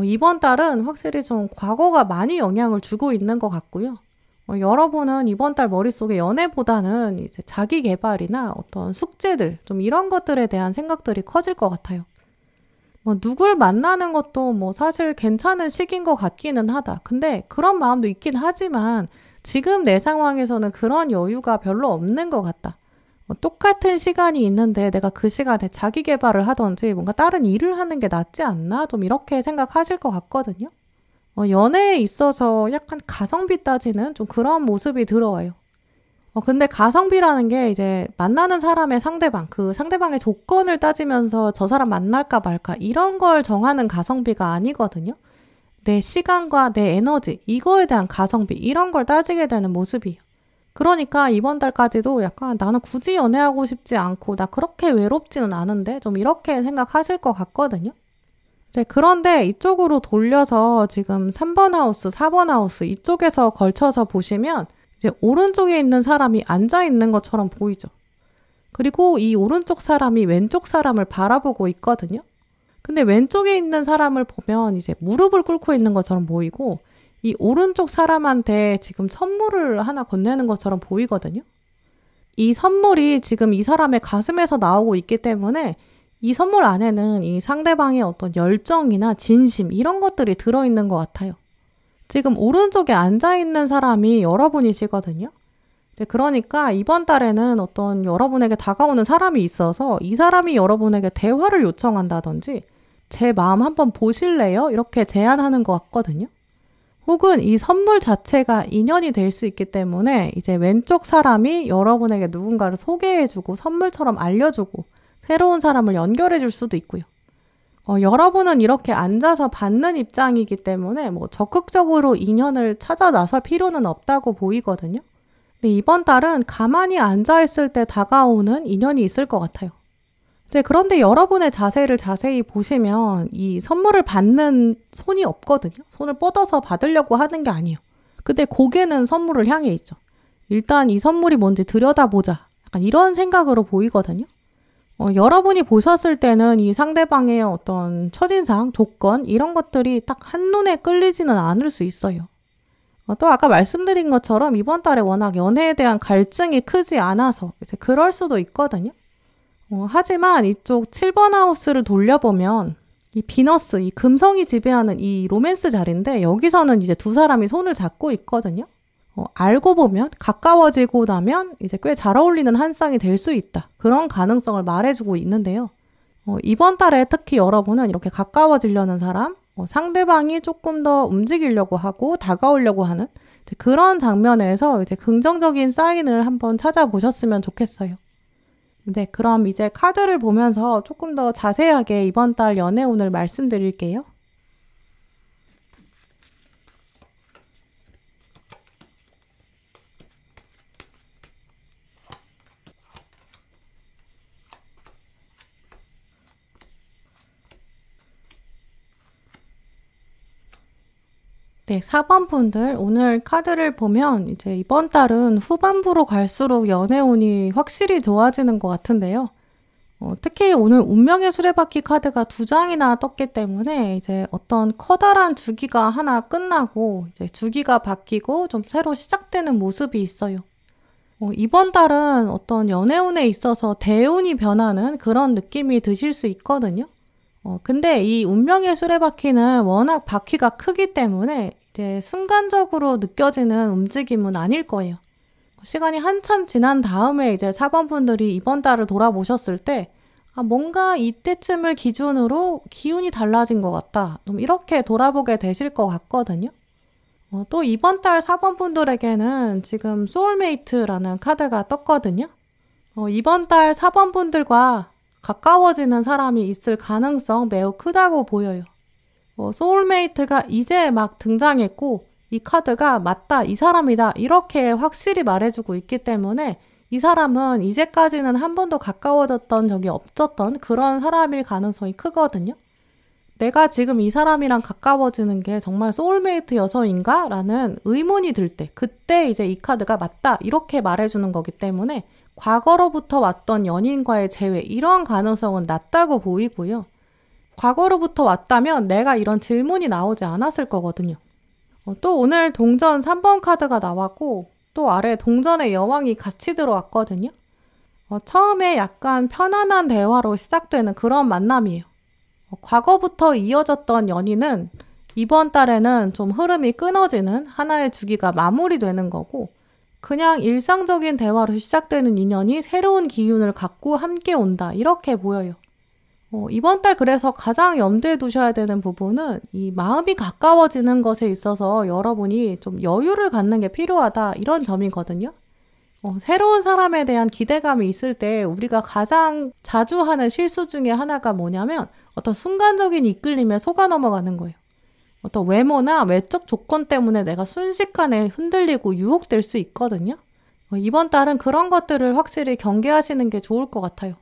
이번 달은 확실히 좀 과거가 많이 영향을 주고 있는 것 같고요. 여러분은 이번 달 머릿속에 연애보다는 이제 자기 개발이나 어떤 숙제들, 좀 이런 것들에 대한 생각들이 커질 것 같아요. 누굴 만나는 것도 사실 괜찮은 시기인 것 같기는 하다. 근데 그런 마음도 있긴 하지만 지금 내 상황에서는 그런 여유가 별로 없는 것 같다. 똑같은 시간이 있는데 내가 그 시간에 자기 개발을 하든지 뭔가 다른 일을 하는 게 낫지 않나? 좀 이렇게 생각하실 것 같거든요. 연애에 있어서 약간 가성비 따지는 좀 그런 모습이 들어와요. 근데 가성비라는 게 이제 만나는 사람의 상대방, 그 상대방의 조건을 따지면서 저 사람 만날까 말까 이런 걸 정하는 가성비가 아니거든요. 내 시간과 내 에너지, 이거에 대한 가성비, 이런 걸 따지게 되는 모습이에요. 그러니까 이번 달까지도 약간 나는 굳이 연애하고 싶지 않고 나 그렇게 외롭지는 않은데 좀 이렇게 생각하실 것 같거든요. 이제 그런데 이쪽으로 돌려서 지금 3번 하우스, 4번 하우스 이쪽에서 걸쳐서 보시면 이제 오른쪽에 있는 사람이 앉아 있는 것처럼 보이죠. 그리고 이 오른쪽 사람이 왼쪽 사람을 바라보고 있거든요. 근데 왼쪽에 있는 사람을 보면 이제 무릎을 꿇고 있는 것처럼 보이고 이 오른쪽 사람한테 지금 선물을 하나 건네는 것처럼 보이거든요. 이 선물이 지금 이 사람의 가슴에서 나오고 있기 때문에 이 선물 안에는 이 상대방의 어떤 열정이나 진심 이런 것들이 들어있는 것 같아요. 지금 오른쪽에 앉아있는 사람이 여러분이시거든요. 그러니까 이번 달에는 어떤 여러분에게 다가오는 사람이 있어서 이 사람이 여러분에게 대화를 요청한다든지 제 마음 한번 보실래요? 이렇게 제안하는 것 같거든요. 혹은 이 선물 자체가 인연이 될 수 있기 때문에 이제 왼쪽 사람이 여러분에게 누군가를 소개해주고 선물처럼 알려주고 새로운 사람을 연결해줄 수도 있고요. 여러분은 이렇게 앉아서 받는 입장이기 때문에 뭐 적극적으로 인연을 찾아 나설 필요는 없다고 보이거든요. 근데 이번 달은 가만히 앉아있을 때 다가오는 인연이 있을 것 같아요. 이제 그런데 여러분의 자세를 자세히 보시면 이 선물을 받는 손이 없거든요. 손을 뻗어서 받으려고 하는 게 아니에요. 근데 고개는 선물을 향해 있죠. 일단 이 선물이 뭔지 들여다보자. 약간 이런 생각으로 보이거든요. 여러분이 보셨을 때는 이 상대방의 어떤 첫인상, 조건 이런 것들이 딱 한눈에 끌리지는 않을 수 있어요. 또 아까 말씀드린 것처럼 이번 달에 워낙 연애에 대한 갈증이 크지 않아서 이제 그럴 수도 있거든요. 하지만 이쪽 7번 하우스를 돌려보면 이 비너스, 이 금성이 지배하는 이 로맨스 자리인데 여기서는 이제 두 사람이 손을 잡고 있거든요. 알고 보면 가까워지고 나면 이제 꽤 잘 어울리는 한 쌍이 될 수 있다. 그런 가능성을 말해주고 있는데요. 이번 달에 특히 여러분은 이렇게 가까워지려는 사람, 상대방이 조금 더 움직이려고 하고 다가오려고 하는 이제 그런 장면에서 이제 긍정적인 사인을 한번 찾아보셨으면 좋겠어요. 네, 그럼 이제 카드를 보면서 조금 더 자세하게 이번 달 연애운을 말씀드릴게요. 네, 4번 분들 오늘 카드를 보면 이제 이번 달은 후반부로 갈수록 연애운이 확실히 좋아지는 것 같은데요. 특히 오늘 운명의 수레바퀴 카드가 2장이나 떴기 때문에 이제 어떤 커다란 주기가 하나 끝나고 이제 주기가 바뀌고 좀 새로 시작되는 모습이 있어요. 이번 달은 어떤 연애운에 있어서 대운이 변하는 그런 느낌이 드실 수 있거든요. 근데 이 운명의 수레바퀴는 워낙 바퀴가 크기 때문에 이제 순간적으로 느껴지는 움직임은 아닐 거예요. 시간이 한참 지난 다음에 이제 4번 분들이 이번 달을 돌아보셨을 때 뭔가 이때쯤을 기준으로 기운이 달라진 것 같다. 좀 이렇게 돌아보게 되실 것 같거든요. 또 이번 달 4번 분들에게는 지금 소울메이트라는 카드가 떴거든요. 이번 달 4번 분들과 가까워지는 사람이 있을 가능성 매우 크다고 보여요. 소울메이트가 이제 막 등장했고 이 카드가 맞다, 이 사람이다 이렇게 확실히 말해주고 있기 때문에 이 사람은 이제까지는 한 번도 가까워졌던 적이 없었던 그런 사람일 가능성이 크거든요. 내가 지금 이 사람이랑 가까워지는 게 정말 소울메이트여서인가? 라는 의문이 들 때 그때 이제 이 카드가 맞다 이렇게 말해주는 거기 때문에 과거로부터 왔던 연인과의 재회 이런 가능성은 낮다고 보이고요. 과거로부터 왔다면 내가 이런 질문이 나오지 않았을 거거든요. 또 오늘 동전 3번 카드가 나왔고 또 아래 동전의 여왕이 같이 들어왔거든요. 처음에 약간 편안한 대화로 시작되는 그런 만남이에요. 과거부터 이어졌던 연인은 이번 달에는 좀 흐름이 끊어지는 하나의 주기가 마무리되는 거고 그냥 일상적인 대화로 시작되는 인연이 새로운 기운을 갖고 함께 온다. 이렇게 보여요. 이번 달 그래서 가장 염두에 두셔야 되는 부분은 이 마음이 가까워지는 것에 있어서 여러분이 좀 여유를 갖는 게 필요하다. 이런 점이거든요. 새로운 사람에 대한 기대감이 있을 때 우리가 가장 자주 하는 실수 중에 하나가 뭐냐면 어떤 순간적인 이끌림에 속아 넘어가는 거예요. 어떤 외모나 외적 조건 때문에 내가 순식간에 흔들리고 유혹될 수 있거든요. 이번 달은 그런 것들을 확실히 경계하시는 게 좋을 것 같아요.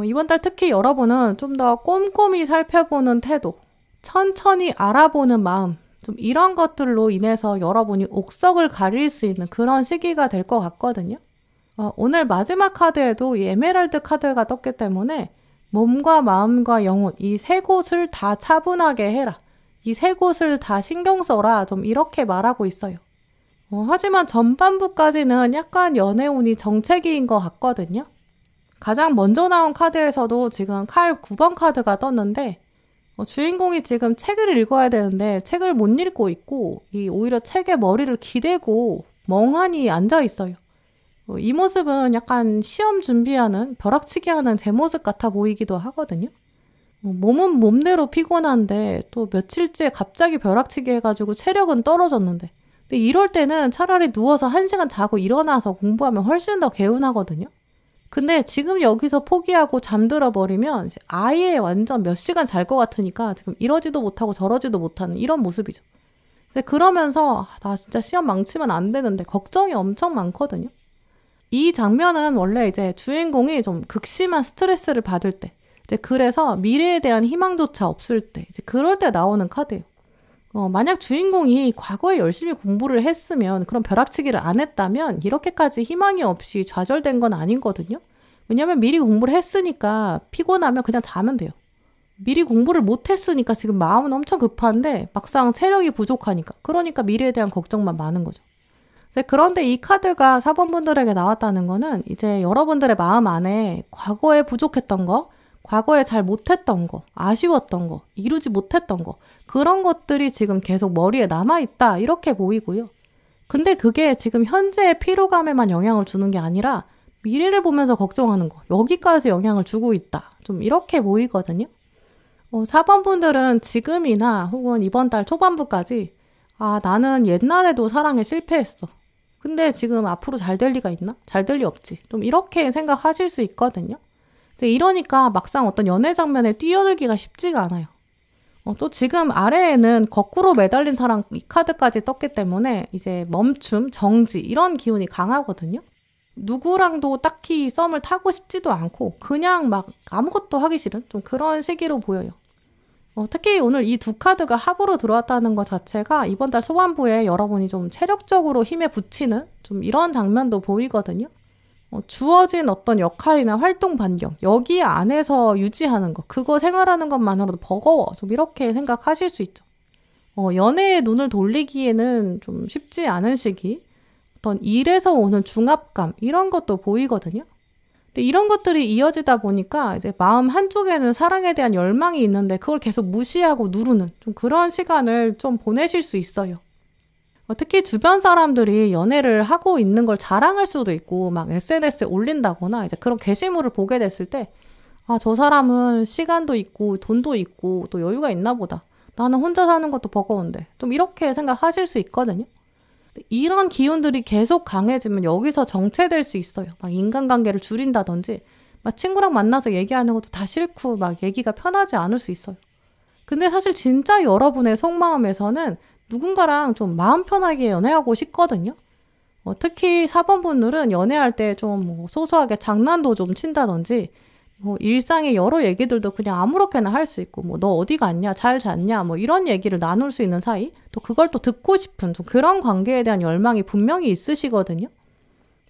이번 달 특히 여러분은 좀 더 꼼꼼히 살펴보는 태도, 천천히 알아보는 마음, 좀 이런 것들로 인해서 여러분이 옥석을 가릴 수 있는 그런 시기가 될 것 같거든요. 오늘 마지막 카드에도 이 에메랄드 카드가 떴기 때문에 몸과 마음과 영혼, 이 세 곳을 다 차분하게 해라. 이 세 곳을 다 신경 써라. 좀 이렇게 말하고 있어요. 하지만 전반부까지는 약간 연애운이 정체기인 것 같거든요. 가장 먼저 나온 카드에서도 지금 칼 9번 카드가 떴는데 주인공이 지금 책을 읽어야 되는데 책을 못 읽고 있고 오히려 책에 머리를 기대고 멍하니 앉아 있어요. 이 모습은 약간 시험 준비하는 벼락치기 하는 제 모습 같아 보이기도 하거든요. 몸은 몸대로 피곤한데 또 며칠째 갑자기 벼락치기 해가지고 체력은 떨어졌는데 근데 이럴 때는 차라리 누워서 1시간 자고 일어나서 공부하면 훨씬 더 개운하거든요. 근데 지금 여기서 포기하고 잠들어 버리면 아예 완전 몇 시간 잘 것 같으니까 지금 이러지도 못하고 저러지도 못하는 이런 모습이죠. 근데 그러면서 나 진짜 시험 망치면 안 되는데 걱정이 엄청 많거든요. 이 장면은 원래 이제 주인공이 좀 극심한 스트레스를 받을 때 이제 그래서 미래에 대한 희망조차 없을 때 이제 그럴 때 나오는 카드예요. 만약 주인공이 과거에 열심히 공부를 했으면 그런 벼락치기를 안 했다면 이렇게까지 희망이 없이 좌절된 건 아니거든요. 왜냐면 미리 공부를 했으니까 피곤하면 그냥 자면 돼요. 미리 공부를 못 했으니까 지금 마음은 엄청 급한데 막상 체력이 부족하니까 그러니까 미래에 대한 걱정만 많은 거죠. 그런데 이 카드가 4번 분들에게 나왔다는 거는 이제 여러분들의 마음 안에 과거에 부족했던 거, 과거에 잘 못했던 거, 아쉬웠던 거, 이루지 못했던 거 그런 것들이 지금 계속 머리에 남아있다 이렇게 보이고요. 근데 그게 지금 현재의 피로감에만 영향을 주는 게 아니라 미래를 보면서 걱정하는 거 여기까지 영향을 주고 있다. 좀 이렇게 보이거든요. 4번 분들은 지금이나 혹은 이번 달 초반부까지 나는 옛날에도 사랑에 실패했어. 근데 지금 앞으로 잘 될 리가 있나? 잘 될 리 없지. 좀 이렇게 생각하실 수 있거든요. 이러니까 막상 어떤 연애 장면에 뛰어들기가 쉽지가 않아요. 또 지금 아래에는 거꾸로 매달린 사랑 이 카드까지 떴기 때문에 이제 멈춤, 정지 이런 기운이 강하거든요. 누구랑도 딱히 썸을 타고 싶지도 않고 그냥 막 아무것도 하기 싫은 좀 그런 시기로 보여요. 특히 오늘 이 두 카드가 합으로 들어왔다는 것 자체가 이번 달 초반부에 여러분이 좀 체력적으로 힘에 부치는 좀 이런 장면도 보이거든요. 주어진 어떤 역할이나 활동 반경 여기 안에서 유지하는 거 그거 생활하는 것만으로도 버거워 좀 이렇게 생각하실 수 있죠. 연애에 눈을 돌리기에는 좀 쉽지 않은 시기 어떤 일에서 오는 중압감 이런 것도 보이거든요. 근데 이런 것들이 이어지다 보니까 이제 마음 한쪽에는 사랑에 대한 열망이 있는데 그걸 계속 무시하고 누르는 좀 그런 시간을 좀 보내실 수 있어요. 특히 주변 사람들이 연애를 하고 있는 걸 자랑할 수도 있고 막 SNS에 올린다거나 이제 그런 게시물을 보게 됐을 때 저 사람은 시간도 있고 돈도 있고 또 여유가 있나 보다. 나는 혼자 사는 것도 버거운데 좀 이렇게 생각하실 수 있거든요. 이런 기운들이 계속 강해지면 여기서 정체될 수 있어요. 막 인간관계를 줄인다든지 막 친구랑 만나서 얘기하는 것도 다 싫고 막 얘기가 편하지 않을 수 있어요. 근데 사실 진짜 여러분의 속마음에서는 누군가랑 좀 마음 편하게 연애하고 싶거든요. 특히 4번 분들은 연애할 때 좀 소소하게 장난도 좀 친다든지 일상의 여러 얘기들도 그냥 아무렇게나 할 수 있고 너 어디 갔냐 잘 잤냐 이런 얘기를 나눌 수 있는 사이 또 그걸 또 듣고 싶은 좀 그런 관계에 대한 열망이 분명히 있으시거든요.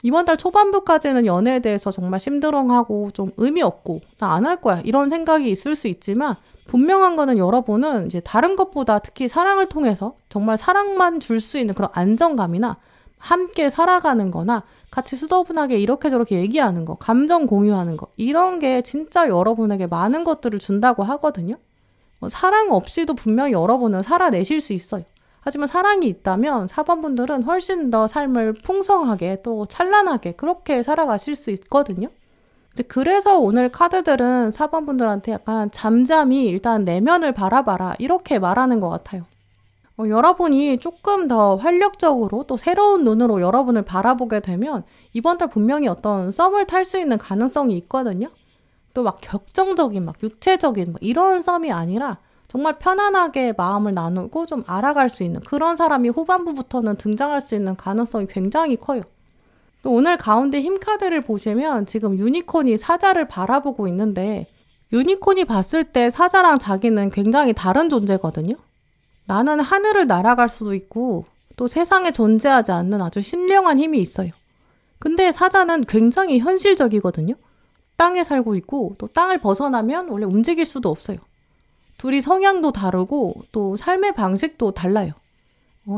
이번 달 초반부까지는 연애에 대해서 정말 심드렁하고 좀 의미 없고 나 안 할 거야 이런 생각이 있을 수 있지만 분명한 거는 여러분은 이제 다른 것보다 특히 사랑을 통해서 정말 사랑만 줄 수 있는 그런 안정감이나 함께 살아가는 거나 같이 수더분하게 이렇게 저렇게 얘기하는 거, 감정 공유하는 거 이런 게 진짜 여러분에게 많은 것들을 준다고 하거든요. 사랑 없이도 분명히 여러분은 살아내실 수 있어요. 하지만 사랑이 있다면 4번 분들은 훨씬 더 삶을 풍성하게 또 찬란하게 그렇게 살아가실 수 있거든요. 그래서 오늘 카드들은 4번 분들한테 약간 잠잠히 일단 내면을 바라봐라 이렇게 말하는 것 같아요. 여러분이 조금 더 활력적으로 또 새로운 눈으로 여러분을 바라보게 되면 이번 달 분명히 어떤 썸을 탈 수 있는 가능성이 있거든요. 또 막 격정적인 막 육체적인 이런 썸이 아니라 정말 편안하게 마음을 나누고 좀 알아갈 수 있는 그런 사람이 후반부부터는 등장할 수 있는 가능성이 굉장히 커요. 또 오늘 가운데 힘카드를 보시면 지금 유니콘이 사자를 바라보고 있는데 유니콘이 봤을 때 사자랑 자기는 굉장히 다른 존재거든요. 나는 하늘을 날아갈 수도 있고 또 세상에 존재하지 않는 아주 신령한 힘이 있어요. 근데 사자는 굉장히 현실적이거든요. 땅에 살고 있고 또 땅을 벗어나면 원래 움직일 수도 없어요. 둘이 성향도 다르고 또 삶의 방식도 달라요.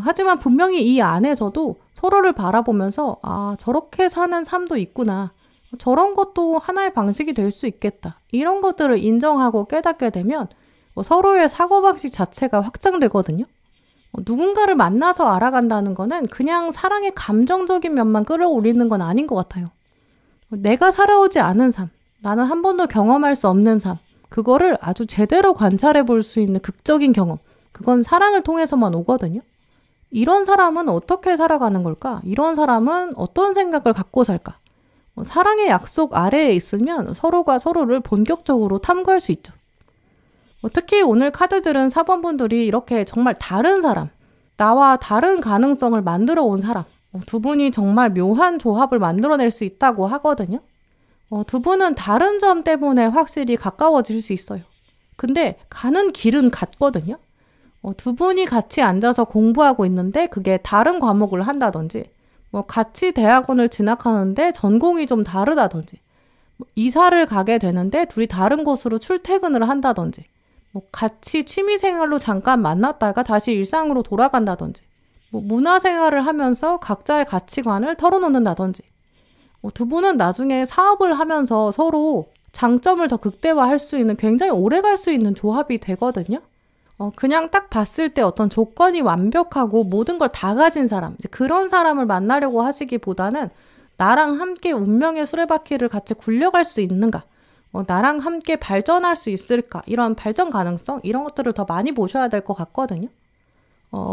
하지만 분명히 이 안에서도 서로를 바라보면서 아, 저렇게 사는 삶도 있구나. 저런 것도 하나의 방식이 될 수 있겠다. 이런 것들을 인정하고 깨닫게 되면 서로의 사고방식 자체가 확장되거든요. 누군가를 만나서 알아간다는 거는 그냥 사랑의 감정적인 면만 끌어올리는 건 아닌 것 같아요. 내가 살아오지 않은 삶, 나는 한 번도 경험할 수 없는 삶, 그거를 아주 제대로 관찰해 볼 수 있는 극적인 경험, 그건 사랑을 통해서만 오거든요. 이런 사람은 어떻게 살아가는 걸까? 이런 사람은 어떤 생각을 갖고 살까? 사랑의 약속 아래에 있으면 서로가 서로를 본격적으로 탐구할 수 있죠. 특히 오늘 카드들은 4번 분들이 이렇게 정말 다른 사람, 나와 다른 가능성을 만들어 온 사람, 두 분이 정말 묘한 조합을 만들어낼 수 있다고 하거든요. 두 분은 다른 점 때문에 확실히 가까워질 수 있어요. 근데 가는 길은 같거든요. 두 분이 같이 앉아서 공부하고 있는데 그게 다른 과목을 한다든지 같이 대학원을 진학하는데 전공이 좀 다르다든지 이사를 가게 되는데 둘이 다른 곳으로 출퇴근을 한다든지 같이 취미생활로 잠깐 만났다가 다시 일상으로 돌아간다든지 문화생활을 하면서 각자의 가치관을 털어놓는다든지 두 분은 나중에 사업을 하면서 서로 장점을 더 극대화할 수 있는 굉장히 오래 갈 수 있는 조합이 되거든요. 그냥 딱 봤을 때 어떤 조건이 완벽하고 모든 걸 다 가진 사람, 이제 그런 사람을 만나려고 하시기보다는 나랑 함께 운명의 수레바퀴를 같이 굴려갈 수 있는가, 나랑 함께 발전할 수 있을까, 이런 발전 가능성, 이런 것들을 더 많이 보셔야 될 것 같거든요.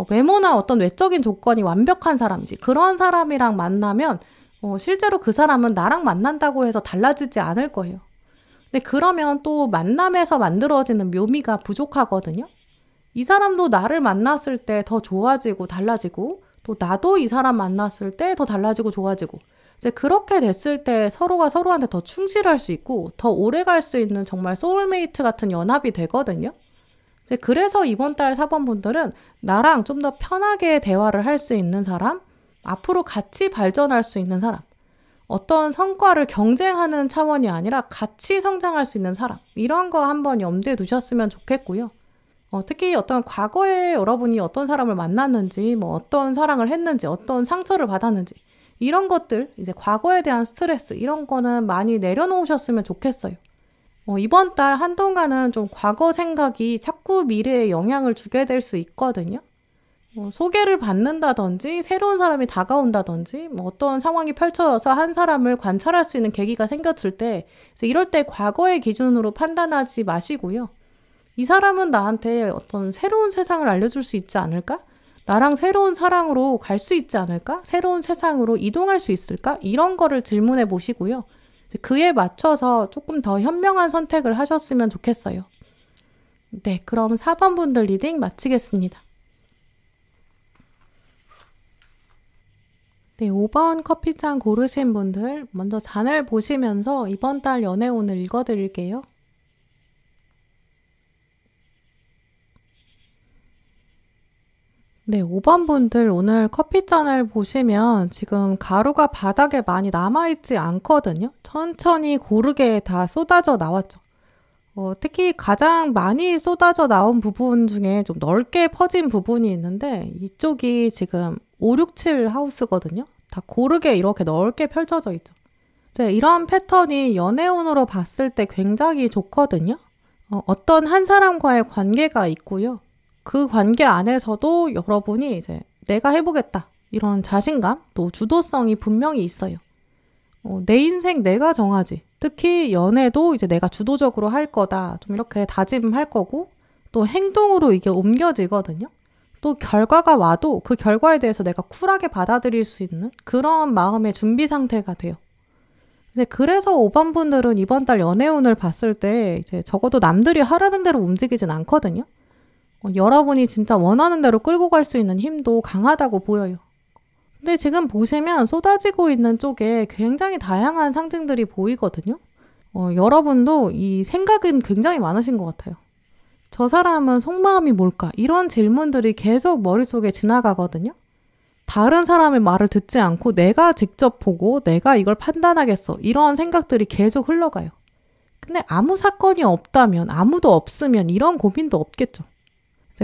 외모나 어떤 외적인 조건이 완벽한 사람이지, 그런 사람이랑 만나면 실제로 그 사람은 나랑 만난다고 해서 달라지지 않을 거예요. 근데 그러면 또 만남에서 만들어지는 묘미가 부족하거든요. 이 사람도 나를 만났을 때 더 좋아지고 달라지고 또 나도 이 사람 만났을 때 더 달라지고 좋아지고 이제 그렇게 됐을 때 서로가 서로한테 더 충실할 수 있고 더 오래 갈 수 있는 정말 소울메이트 같은 연합이 되거든요. 이제 그래서 이번 달 4번 분들은 나랑 좀 더 편하게 대화를 할 수 있는 사람, 앞으로 같이 발전할 수 있는 사람, 어떤 성과를 경쟁하는 차원이 아니라 같이 성장할 수 있는 사람, 이런 거 한번 염두에 두셨으면 좋겠고요. 특히 어떤 과거에 여러분이 어떤 사람을 만났는지, 어떤 사랑을 했는지, 어떤 상처를 받았는지, 이런 것들, 이제 과거에 대한 스트레스, 이런 거는 많이 내려놓으셨으면 좋겠어요. 이번 달 한동안은 좀 과거 생각이 자꾸 미래에 영향을 주게 될 수 있거든요. 소개를 받는다든지, 새로운 사람이 다가온다든지, 어떤 상황이 펼쳐져서 한 사람을 관찰할 수 있는 계기가 생겼을 때, 이럴 때 과거의 기준으로 판단하지 마시고요. 이 사람은 나한테 어떤 새로운 세상을 알려줄 수 있지 않을까? 나랑 새로운 사랑으로 갈 수 있지 않을까? 새로운 세상으로 이동할 수 있을까? 이런 거를 질문해 보시고요. 그에 맞춰서 조금 더 현명한 선택을 하셨으면 좋겠어요. 네, 그럼 4번 분들 리딩 마치겠습니다. 네, 5번 커피잔 고르신 분들 먼저 잔을 보시면서 이번 달 연애운을 읽어드릴게요. 네, 5번 분들 오늘 커피잔을 보시면 지금 가루가 바닥에 많이 남아있지 않거든요. 천천히 고르게 다 쏟아져 나왔죠. 특히 가장 많이 쏟아져 나온 부분 중에 좀 넓게 퍼진 부분이 있는데 이쪽이 지금 5, 6, 7 하우스거든요. 다 고르게 이렇게 넓게 펼쳐져 있죠. 이제 이런 패턴이 연애운으로 봤을 때 굉장히 좋거든요. 어떤 한 사람과의 관계가 있고요. 그 관계 안에서도 여러분이 이제 내가 해보겠다. 이런 자신감, 또 주도성이 분명히 있어요. 내 인생 내가 정하지. 특히 연애도 이제 내가 주도적으로 할 거다. 좀 이렇게 다짐할 거고, 또 행동으로 이게 옮겨지거든요. 또 결과가 와도 그 결과에 대해서 내가 쿨하게 받아들일 수 있는 그런 마음의 준비 상태가 돼요. 근데 그래서 5번 분들은 이번 달 연애운을 봤을 때 이제 적어도 남들이 하라는 대로 움직이진 않거든요. 여러분이 진짜 원하는 대로 끌고 갈 수 있는 힘도 강하다고 보여요. 근데 지금 보시면 쏟아지고 있는 쪽에 굉장히 다양한 상징들이 보이거든요. 여러분도 이 생각은 굉장히 많으신 것 같아요. 저 사람은 속마음이 뭘까? 이런 질문들이 계속 머릿속에 지나가거든요. 다른 사람의 말을 듣지 않고 내가 직접 보고 내가 이걸 판단하겠어. 이런 생각들이 계속 흘러가요. 근데 아무 사건이 없다면, 아무도 없으면 이런 고민도 없겠죠.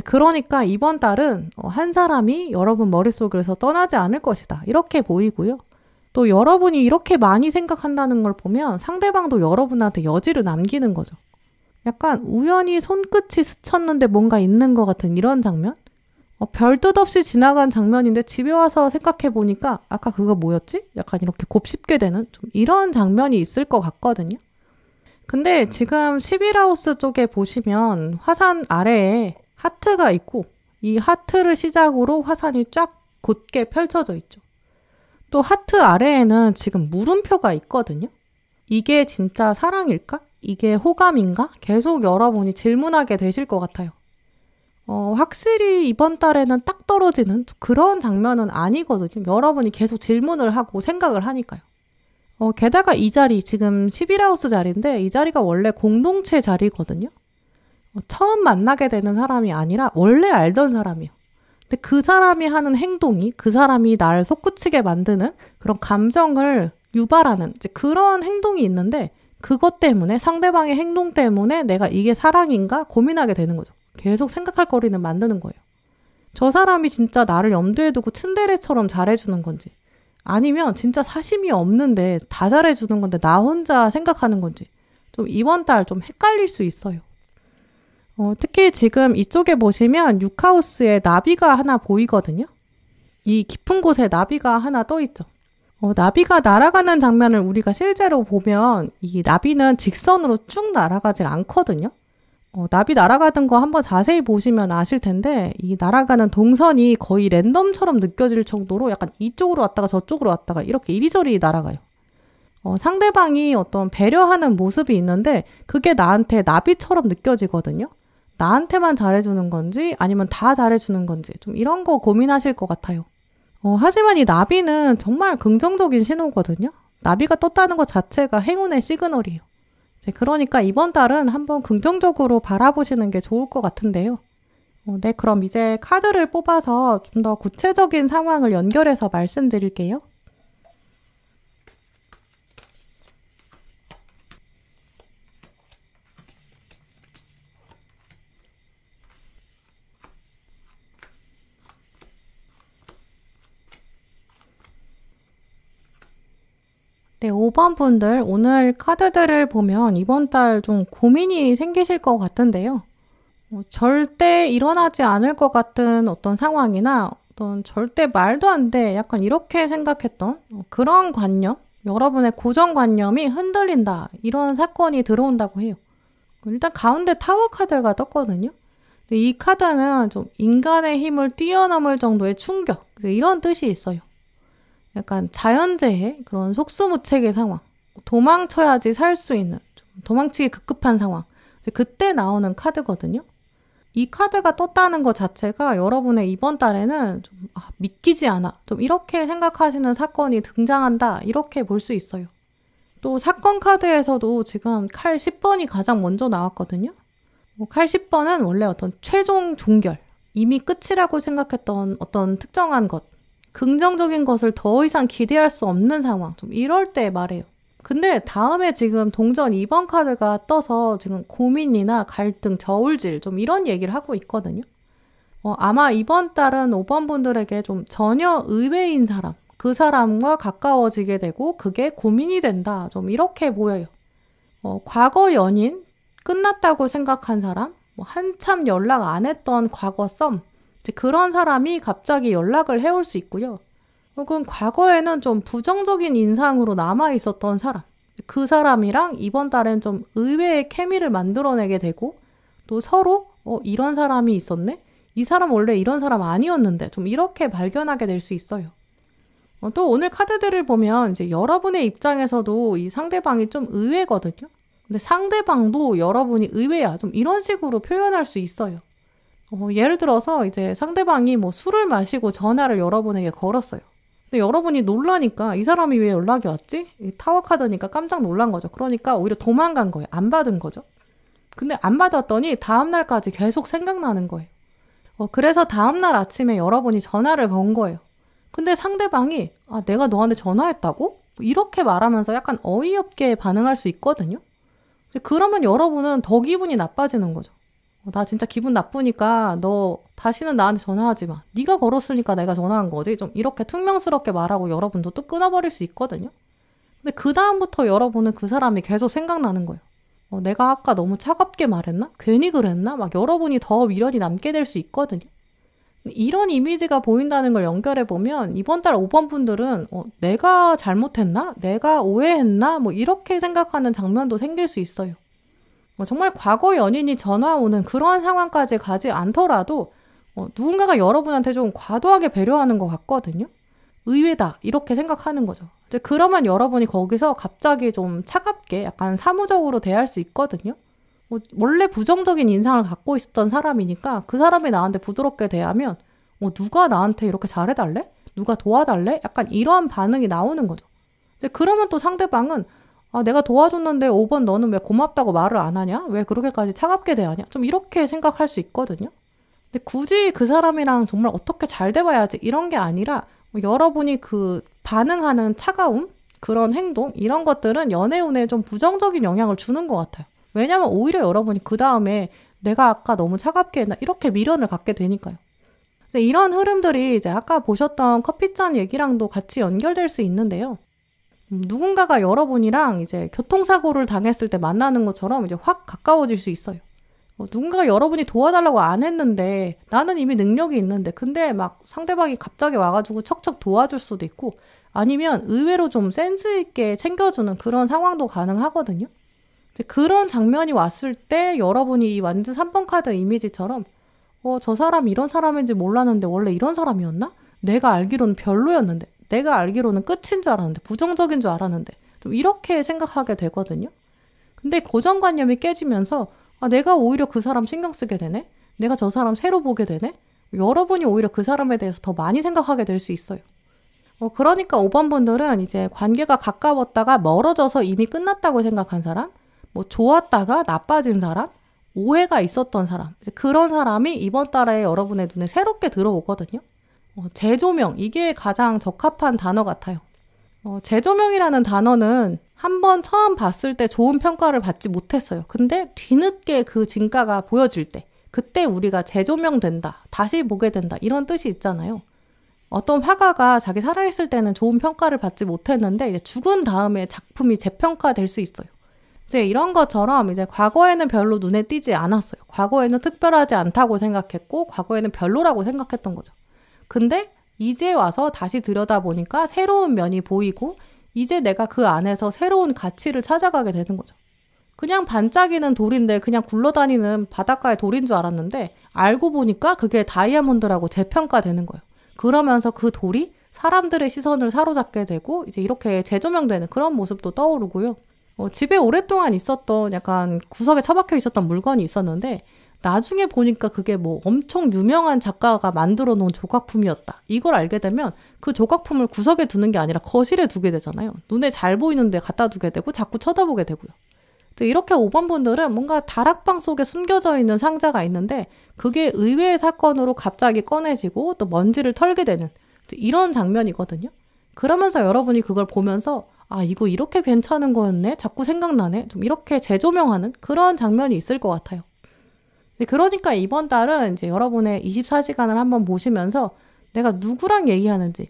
그러니까 이번 달은 한 사람이 여러분 머릿속에서 떠나지 않을 것이다. 이렇게 보이고요. 또 여러분이 이렇게 많이 생각한다는 걸 보면 상대방도 여러분한테 여지를 남기는 거죠. 약간 우연히 손끝이 스쳤는데 뭔가 있는 것 같은 이런 장면? 별 뜻 없이 지나간 장면인데 집에 와서 생각해 보니까 아까 그거 뭐였지? 약간 이렇게 곱씹게 되는 좀 이런 장면이 있을 것 같거든요. 근데 지금 11하우스 쪽에 보시면 화산 아래에 하트가 있고 이 하트를 시작으로 화산이 쫙 곧게 펼쳐져 있죠. 또 하트 아래에는 지금 물음표가 있거든요. 이게 진짜 사랑일까? 이게 호감인가? 계속 여러분이 질문하게 되실 것 같아요. 확실히 이번 달에는 딱 떨어지는 그런 장면은 아니거든요. 여러분이 계속 질문을 하고 생각을 하니까요. 게다가 이 자리 지금 11하우스 자리인데 이 자리가 원래 공동체 자리거든요. 처음 만나게 되는 사람이 아니라 원래 알던 사람이에요. 근데 그 사람이 하는 행동이 그 사람이 나를 솟구치게 만드는 그런 감정을 유발하는 이제 그런 행동이 있는데 그것 때문에 상대방의 행동 때문에 내가 이게 사랑인가 고민하게 되는 거죠. 계속 생각할 거리는 만드는 거예요. 저 사람이 진짜 나를 염두에 두고 츤데레처럼 잘해주는 건지 아니면 진짜 사심이 없는데 다 잘해주는 건데 나 혼자 생각하는 건지 좀 이번 달 좀 헷갈릴 수 있어요. 특히 지금 이쪽에 보시면 6하우스에 나비가 하나 보이거든요. 이 깊은 곳에 나비가 하나 떠 있죠. 나비가 날아가는 장면을 우리가 실제로 보면 이 나비는 직선으로 쭉 날아가질 않거든요. 나비 날아가는 거 한번 자세히 보시면 아실 텐데 이 날아가는 동선이 거의 랜덤처럼 느껴질 정도로 약간 이쪽으로 왔다가 저쪽으로 왔다가 이렇게 이리저리 날아가요. 상대방이 어떤 배려하는 모습이 있는데 그게 나한테 나비처럼 느껴지거든요. 나한테만 잘해주는 건지 아니면 다 잘해주는 건지 좀 이런 거 고민하실 것 같아요. 하지만 이 나비는 정말 긍정적인 신호거든요. 나비가 떴다는 것 자체가 행운의 시그널이에요. 그러니까 이번 달은 한번 긍정적으로 바라보시는 게 좋을 것 같은데요. 네, 그럼 이제 카드를 뽑아서 좀 더 구체적인 상황을 연결해서 말씀드릴게요. 네, 5번 분들 오늘 카드들을 보면 이번 달 좀 고민이 생기실 것 같은데요. 절대 일어나지 않을 것 같은 어떤 상황이나 어떤 절대 말도 안 돼 약간 이렇게 생각했던 그런 관념, 여러분의 고정관념이 흔들린다 이런 사건이 들어온다고 해요. 일단 가운데 타워 카드가 떴거든요. 근데 이 카드는 좀 인간의 힘을 뛰어넘을 정도의 충격 이런 뜻이 있어요. 약간 자연재해, 그런 속수무책의 상황, 도망쳐야지 살 수 있는, 좀 도망치기 급급한 상황. 그때 나오는 카드거든요. 이 카드가 떴다는 것 자체가 여러분의 이번 달에는 좀 믿기지 않아. 좀 이렇게 생각하시는 사건이 등장한다. 이렇게 볼 수 있어요. 또 사건 카드에서도 지금 칼 10번이 가장 먼저 나왔거든요. 칼 10번은 원래 어떤 최종 종결, 이미 끝이라고 생각했던 어떤 특정한 것, 긍정적인 것을 더 이상 기대할 수 없는 상황, 좀 이럴 때 말해요. 근데 다음에 지금 동전 2번 카드가 떠서 지금 고민이나 갈등, 저울질 좀 이런 얘기를 하고 있거든요. 아마 이번 달은 5번 분들에게 좀 전혀 의외인 사람, 그 사람과 가까워지게 되고 그게 고민이 된다. 좀 이렇게 보여요. 과거 연인, 끝났다고 생각한 사람, 뭐 한참 연락 안 했던 과거 썸, 이제 그런 사람이 갑자기 연락을 해올 수 있고요. 혹은 과거에는 좀 부정적인 인상으로 남아 있었던 사람, 그 사람이랑 이번 달엔 좀 의외의 케미를 만들어내게 되고, 또 서로 이런 사람이 있었네? 이 사람 원래 이런 사람 아니었는데 좀 이렇게 발견하게 될 수 있어요. 또 오늘 카드들을 보면 이제 여러분의 입장에서도 이 상대방이 좀 의외거든요. 근데 상대방도 여러분이 의외야, 좀 이런 식으로 표현할 수 있어요. 예를 들어서 이제 상대방이 뭐 술을 마시고 전화를 여러분에게 걸었어요. 근데 여러분이 놀라니까 이 사람이 왜 연락이 왔지? 타워 카드니까 깜짝 놀란 거죠. 그러니까 오히려 도망간 거예요. 안 받은 거죠. 근데 안 받았더니 다음날까지 계속 생각나는 거예요. 그래서 다음날 아침에 여러분이 전화를 건 거예요. 근데 상대방이 내가 너한테 전화했다고? 이렇게 말하면서 약간 어이없게 반응할 수 있거든요. 그러면 여러분은 더 기분이 나빠지는 거죠. 나 진짜 기분 나쁘니까 너 다시는 나한테 전화하지 마. 네가 걸었으니까 내가 전화한 거지. 좀 이렇게 퉁명스럽게 말하고 여러분도 또 끊어버릴 수 있거든요. 근데 그 다음부터 여러분은 그 사람이 계속 생각나는 거예요. 내가 아까 너무 차갑게 말했나? 괜히 그랬나? 막 여러분이 더 미련이 남게 될 수 있거든요. 이런 이미지가 보인다는 걸 연결해보면 이번 달 5번 분들은 내가 잘못했나? 내가 오해했나? 뭐 이렇게 생각하는 장면도 생길 수 있어요. 정말 과거 연인이 전화 오는 그런 상황까지 가지 않더라도 누군가가 여러분한테 좀 과도하게 배려하는 것 같거든요. 의외다 이렇게 생각하는 거죠. 이제 그러면 여러분이 거기서 갑자기 좀 차갑게 약간 사무적으로 대할 수 있거든요. 원래 부정적인 인상을 갖고 있었던 사람이니까 그 사람이 나한테 부드럽게 대하면 누가 나한테 이렇게 잘해달래? 누가 도와달래? 약간 이러한 반응이 나오는 거죠. 이제 그러면 또 상대방은 내가 도와줬는데 5번 너는 왜 고맙다고 말을 안 하냐? 왜 그렇게까지 차갑게 대하냐? 좀 이렇게 생각할 수 있거든요. 근데 굳이 그 사람이랑 정말 어떻게 잘 돼봐야지 이런 게 아니라 여러분이 그 반응하는 차가움, 그런 행동 이런 것들은 연애운에 좀 부정적인 영향을 주는 것 같아요. 왜냐면 오히려 여러분이 그 다음에 내가 아까 너무 차갑게 했나 이렇게 미련을 갖게 되니까요. 이런 흐름들이 이제 아까 보셨던 커피잔 얘기랑도 같이 연결될 수 있는데요. 누군가가 여러분이랑 이제 교통사고를 당했을 때 만나는 것처럼 이제 확 가까워질 수 있어요. 누군가가 여러분이 도와달라고 안 했는데 나는 이미 능력이 있는데 근데 막 상대방이 갑자기 와가지고 척척 도와줄 수도 있고 아니면 의외로 좀 센스 있게 챙겨주는 그런 상황도 가능하거든요. 그런 장면이 왔을 때 여러분이 이 완전 3번 카드 이미지처럼 저 사람 이런 사람인지 몰랐는데 원래 이런 사람이었나? 내가 알기로는 별로였는데 내가 알기로는 끝인 줄 알았는데 부정적인 줄 알았는데 좀 이렇게 생각하게 되거든요. 근데 고정관념이 깨지면서 내가 오히려 그 사람 신경 쓰게 되네? 내가 저 사람 새로 보게 되네? 여러분이 오히려 그 사람에 대해서 더 많이 생각하게 될 수 있어요. 그러니까 5번 분들은 이제 관계가 가까웠다가 멀어져서 이미 끝났다고 생각한 사람, 뭐 좋았다가 나빠진 사람, 오해가 있었던 사람, 그런 사람이 이번 달에 여러분의 눈에 새롭게 들어오거든요. 재조명, 이게 가장 적합한 단어 같아요. 재조명이라는 단어는 한번 처음 봤을 때 좋은 평가를 받지 못했어요. 근데 뒤늦게 그 진가가 보여질 때, 그때 우리가 재조명된다, 다시 보게 된다, 이런 뜻이 있잖아요. 어떤 화가가 자기 살아있을 때는 좋은 평가를 받지 못했는데 이제 죽은 다음에 작품이 재평가될 수 있어요. 이제 이런 것처럼 이제 과거에는 별로 눈에 띄지 않았어요. 과거에는 특별하지 않다고 생각했고 과거에는 별로라고 생각했던 거죠. 근데 이제 와서 다시 들여다보니까 새로운 면이 보이고 이제 내가 그 안에서 새로운 가치를 찾아가게 되는 거죠. 그냥 반짝이는 돌인데 그냥 굴러다니는 바닷가의 돌인 줄 알았는데 알고 보니까 그게 다이아몬드라고 재평가되는 거예요. 그러면서 그 돌이 사람들의 시선을 사로잡게 되고 이제 이렇게 재조명되는 그런 모습도 떠오르고요. 집에 오랫동안 있었던 약간 구석에 처박혀 있었던 물건이 있었는데 나중에 보니까 그게 뭐 엄청 유명한 작가가 만들어 놓은 조각품이었다. 이걸 알게 되면 그 조각품을 구석에 두는 게 아니라 거실에 두게 되잖아요. 눈에 잘 보이는 데 갖다 두게 되고 자꾸 쳐다보게 되고요. 이렇게 5번 분들은 뭔가 다락방 속에 숨겨져 있는 상자가 있는데 그게 의외의 사건으로 갑자기 꺼내지고 또 먼지를 털게 되는 이런 장면이거든요. 그러면서 여러분이 그걸 보면서 이거 이렇게 괜찮은 거였네? 자꾸 생각나네? 좀 이렇게 재조명하는 그런 장면이 있을 것 같아요. 그러니까 이번 달은 이제 여러분의 24시간을 한번 보시면서 내가 누구랑 얘기하는지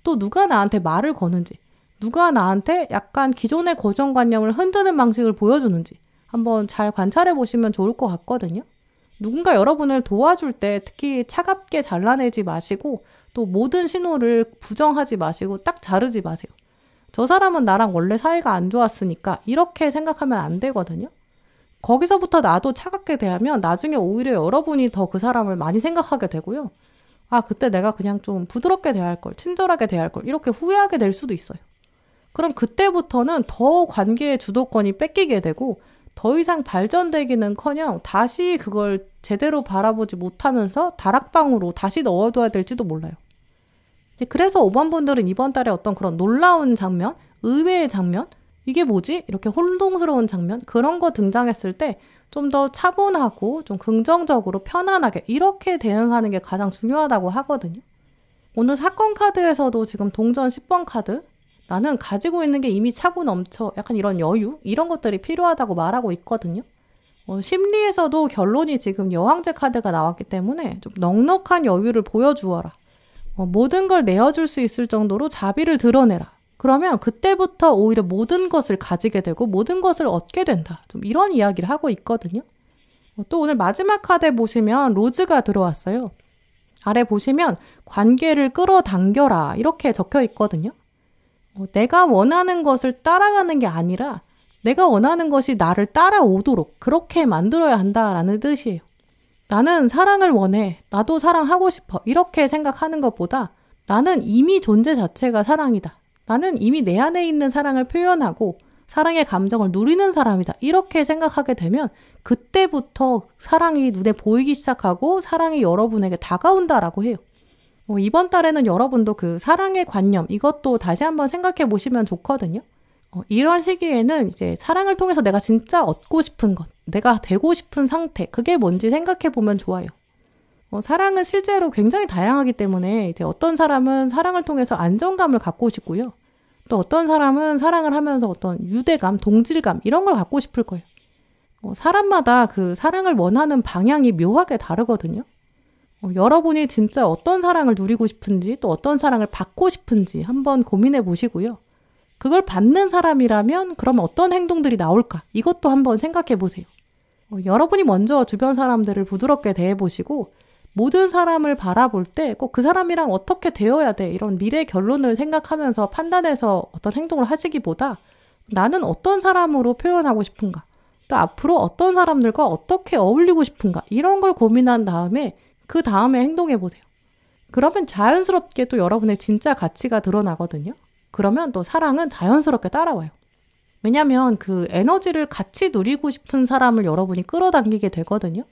또 누가 나한테 말을 거는지 누가 나한테 약간 기존의 고정관념을 흔드는 방식을 보여주는지 한번 잘 관찰해 보시면 좋을 것 같거든요. 누군가 여러분을 도와줄 때 특히 차갑게 잘라내지 마시고 또 모든 신호를 부정하지 마시고 딱 자르지 마세요. 저 사람은 나랑 원래 사이가 안 좋았으니까 이렇게 생각하면 안 되거든요. 거기서부터 나도 차갑게 대하면 나중에 오히려 여러분이 더 그 사람을 많이 생각하게 되고요. 아, 그때 내가 그냥 좀 부드럽게 대할 걸, 친절하게 대할 걸 이렇게 후회하게 될 수도 있어요. 그럼 그때부터는 더 관계의 주도권이 뺏기게 되고 더 이상 발전되기는커녕 다시 그걸 제대로 바라보지 못하면서 다락방으로 다시 넣어둬야 될지도 몰라요. 그래서 5번 분들은 이번 달에 어떤 그런 놀라운 장면, 의외의 장면, 이게 뭐지? 이렇게 혼동스러운 장면, 그런 거 등장했을 때 좀 더 차분하고 좀 긍정적으로 편안하게 이렇게 대응하는 게 가장 중요하다고 하거든요. 오늘 사건 카드에서도 지금 동전 10번 카드, 나는 가지고 있는 게 이미 차고 넘쳐, 약간 이런 여유, 이런 것들이 필요하다고 말하고 있거든요. 심리에서도 결론이 지금 여왕제 카드가 나왔기 때문에 좀 넉넉한 여유를 보여주어라. 모든 걸 내어줄 수 있을 정도로 자비를 드러내라. 그러면 그때부터 오히려 모든 것을 가지게 되고 모든 것을 얻게 된다. 좀 이런 이야기를 하고 있거든요. 또 오늘 마지막 카드에 보시면 로즈가 들어왔어요. 아래 보시면 관계를 끌어당겨라 이렇게 적혀 있거든요. 내가 원하는 것을 따라가는 게 아니라 내가 원하는 것이 나를 따라오도록 그렇게 만들어야 한다라는 뜻이에요. 나는 사랑을 원해. 나도 사랑하고 싶어. 이렇게 생각하는 것보다 나는 이미 존재 자체가 사랑이다. 나는 이미 내 안에 있는 사랑을 표현하고 사랑의 감정을 누리는 사람이다. 이렇게 생각하게 되면 그때부터 사랑이 눈에 보이기 시작하고 사랑이 여러분에게 다가온다라고 해요. 이번 달에는 여러분도 그 사랑의 관념 이것도 다시 한번 생각해 보시면 좋거든요. 이런 시기에는 이제 사랑을 통해서 내가 진짜 얻고 싶은 것, 내가 되고 싶은 상태, 그게 뭔지 생각해 보면 좋아요. 사랑은 실제로 굉장히 다양하기 때문에 이제 어떤 사람은 사랑을 통해서 안정감을 갖고 싶고요. 또 어떤 사람은 사랑을 하면서 어떤 유대감, 동질감 이런 걸 갖고 싶을 거예요. 사람마다 그 사랑을 원하는 방향이 묘하게 다르거든요. 여러분이 진짜 어떤 사랑을 누리고 싶은지 또 어떤 사랑을 받고 싶은지 한번 고민해 보시고요. 그걸 받는 사람이라면 그럼 어떤 행동들이 나올까? 이것도 한번 생각해 보세요. 여러분이 먼저 주변 사람들을 부드럽게 대해보시고 모든 사람을 바라볼 때 꼭 그 사람이랑 어떻게 되어야 돼 이런 미래 결론을 생각하면서 판단해서 어떤 행동을 하시기보다 나는 어떤 사람으로 표현하고 싶은가 또 앞으로 어떤 사람들과 어떻게 어울리고 싶은가 이런 걸 고민한 다음에 그 다음에 행동해 보세요. 그러면 자연스럽게 또 여러분의 진짜 가치가 드러나거든요. 그러면 또 사랑은 자연스럽게 따라와요. 왜냐하면 그 에너지를 같이 누리고 싶은 사람을 여러분이 끌어당기게 되거든요.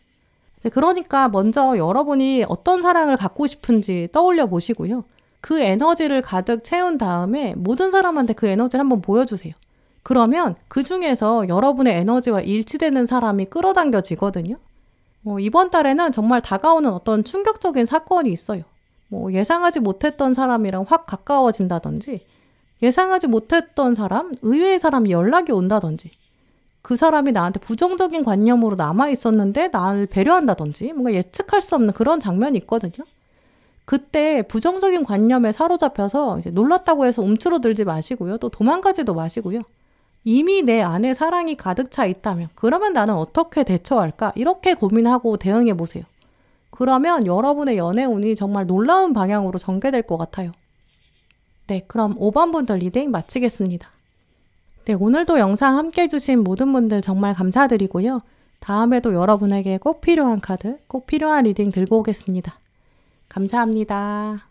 그러니까 먼저 여러분이 어떤 사랑을 갖고 싶은지 떠올려 보시고요. 그 에너지를 가득 채운 다음에 모든 사람한테 그 에너지를 한번 보여주세요. 그러면 그 중에서 여러분의 에너지와 일치되는 사람이 끌어당겨지거든요. 이번 달에는 정말 다가오는 어떤 충격적인 사건이 있어요. 예상하지 못했던 사람이랑 확 가까워진다든지 예상하지 못했던 사람, 의외의 사람이 연락이 온다든지 그 사람이 나한테 부정적인 관념으로 남아있었는데 나를 배려한다든지 뭔가 예측할 수 없는 그런 장면이 있거든요. 그때 부정적인 관념에 사로잡혀서 이제 놀랐다고 해서 움츠러들지 마시고요. 또 도망가지도 마시고요. 이미 내 안에 사랑이 가득 차 있다면 그러면 나는 어떻게 대처할까? 이렇게 고민하고 대응해 보세요. 그러면 여러분의 연애운이 정말 놀라운 방향으로 전개될 것 같아요. 네, 그럼 5번 분들 리딩 마치겠습니다. 네, 오늘도 영상 함께 해주신 모든 분들 정말 감사드리고요. 다음에도 여러분에게 꼭 필요한 카드, 꼭 필요한 리딩 들고 오겠습니다. 감사합니다.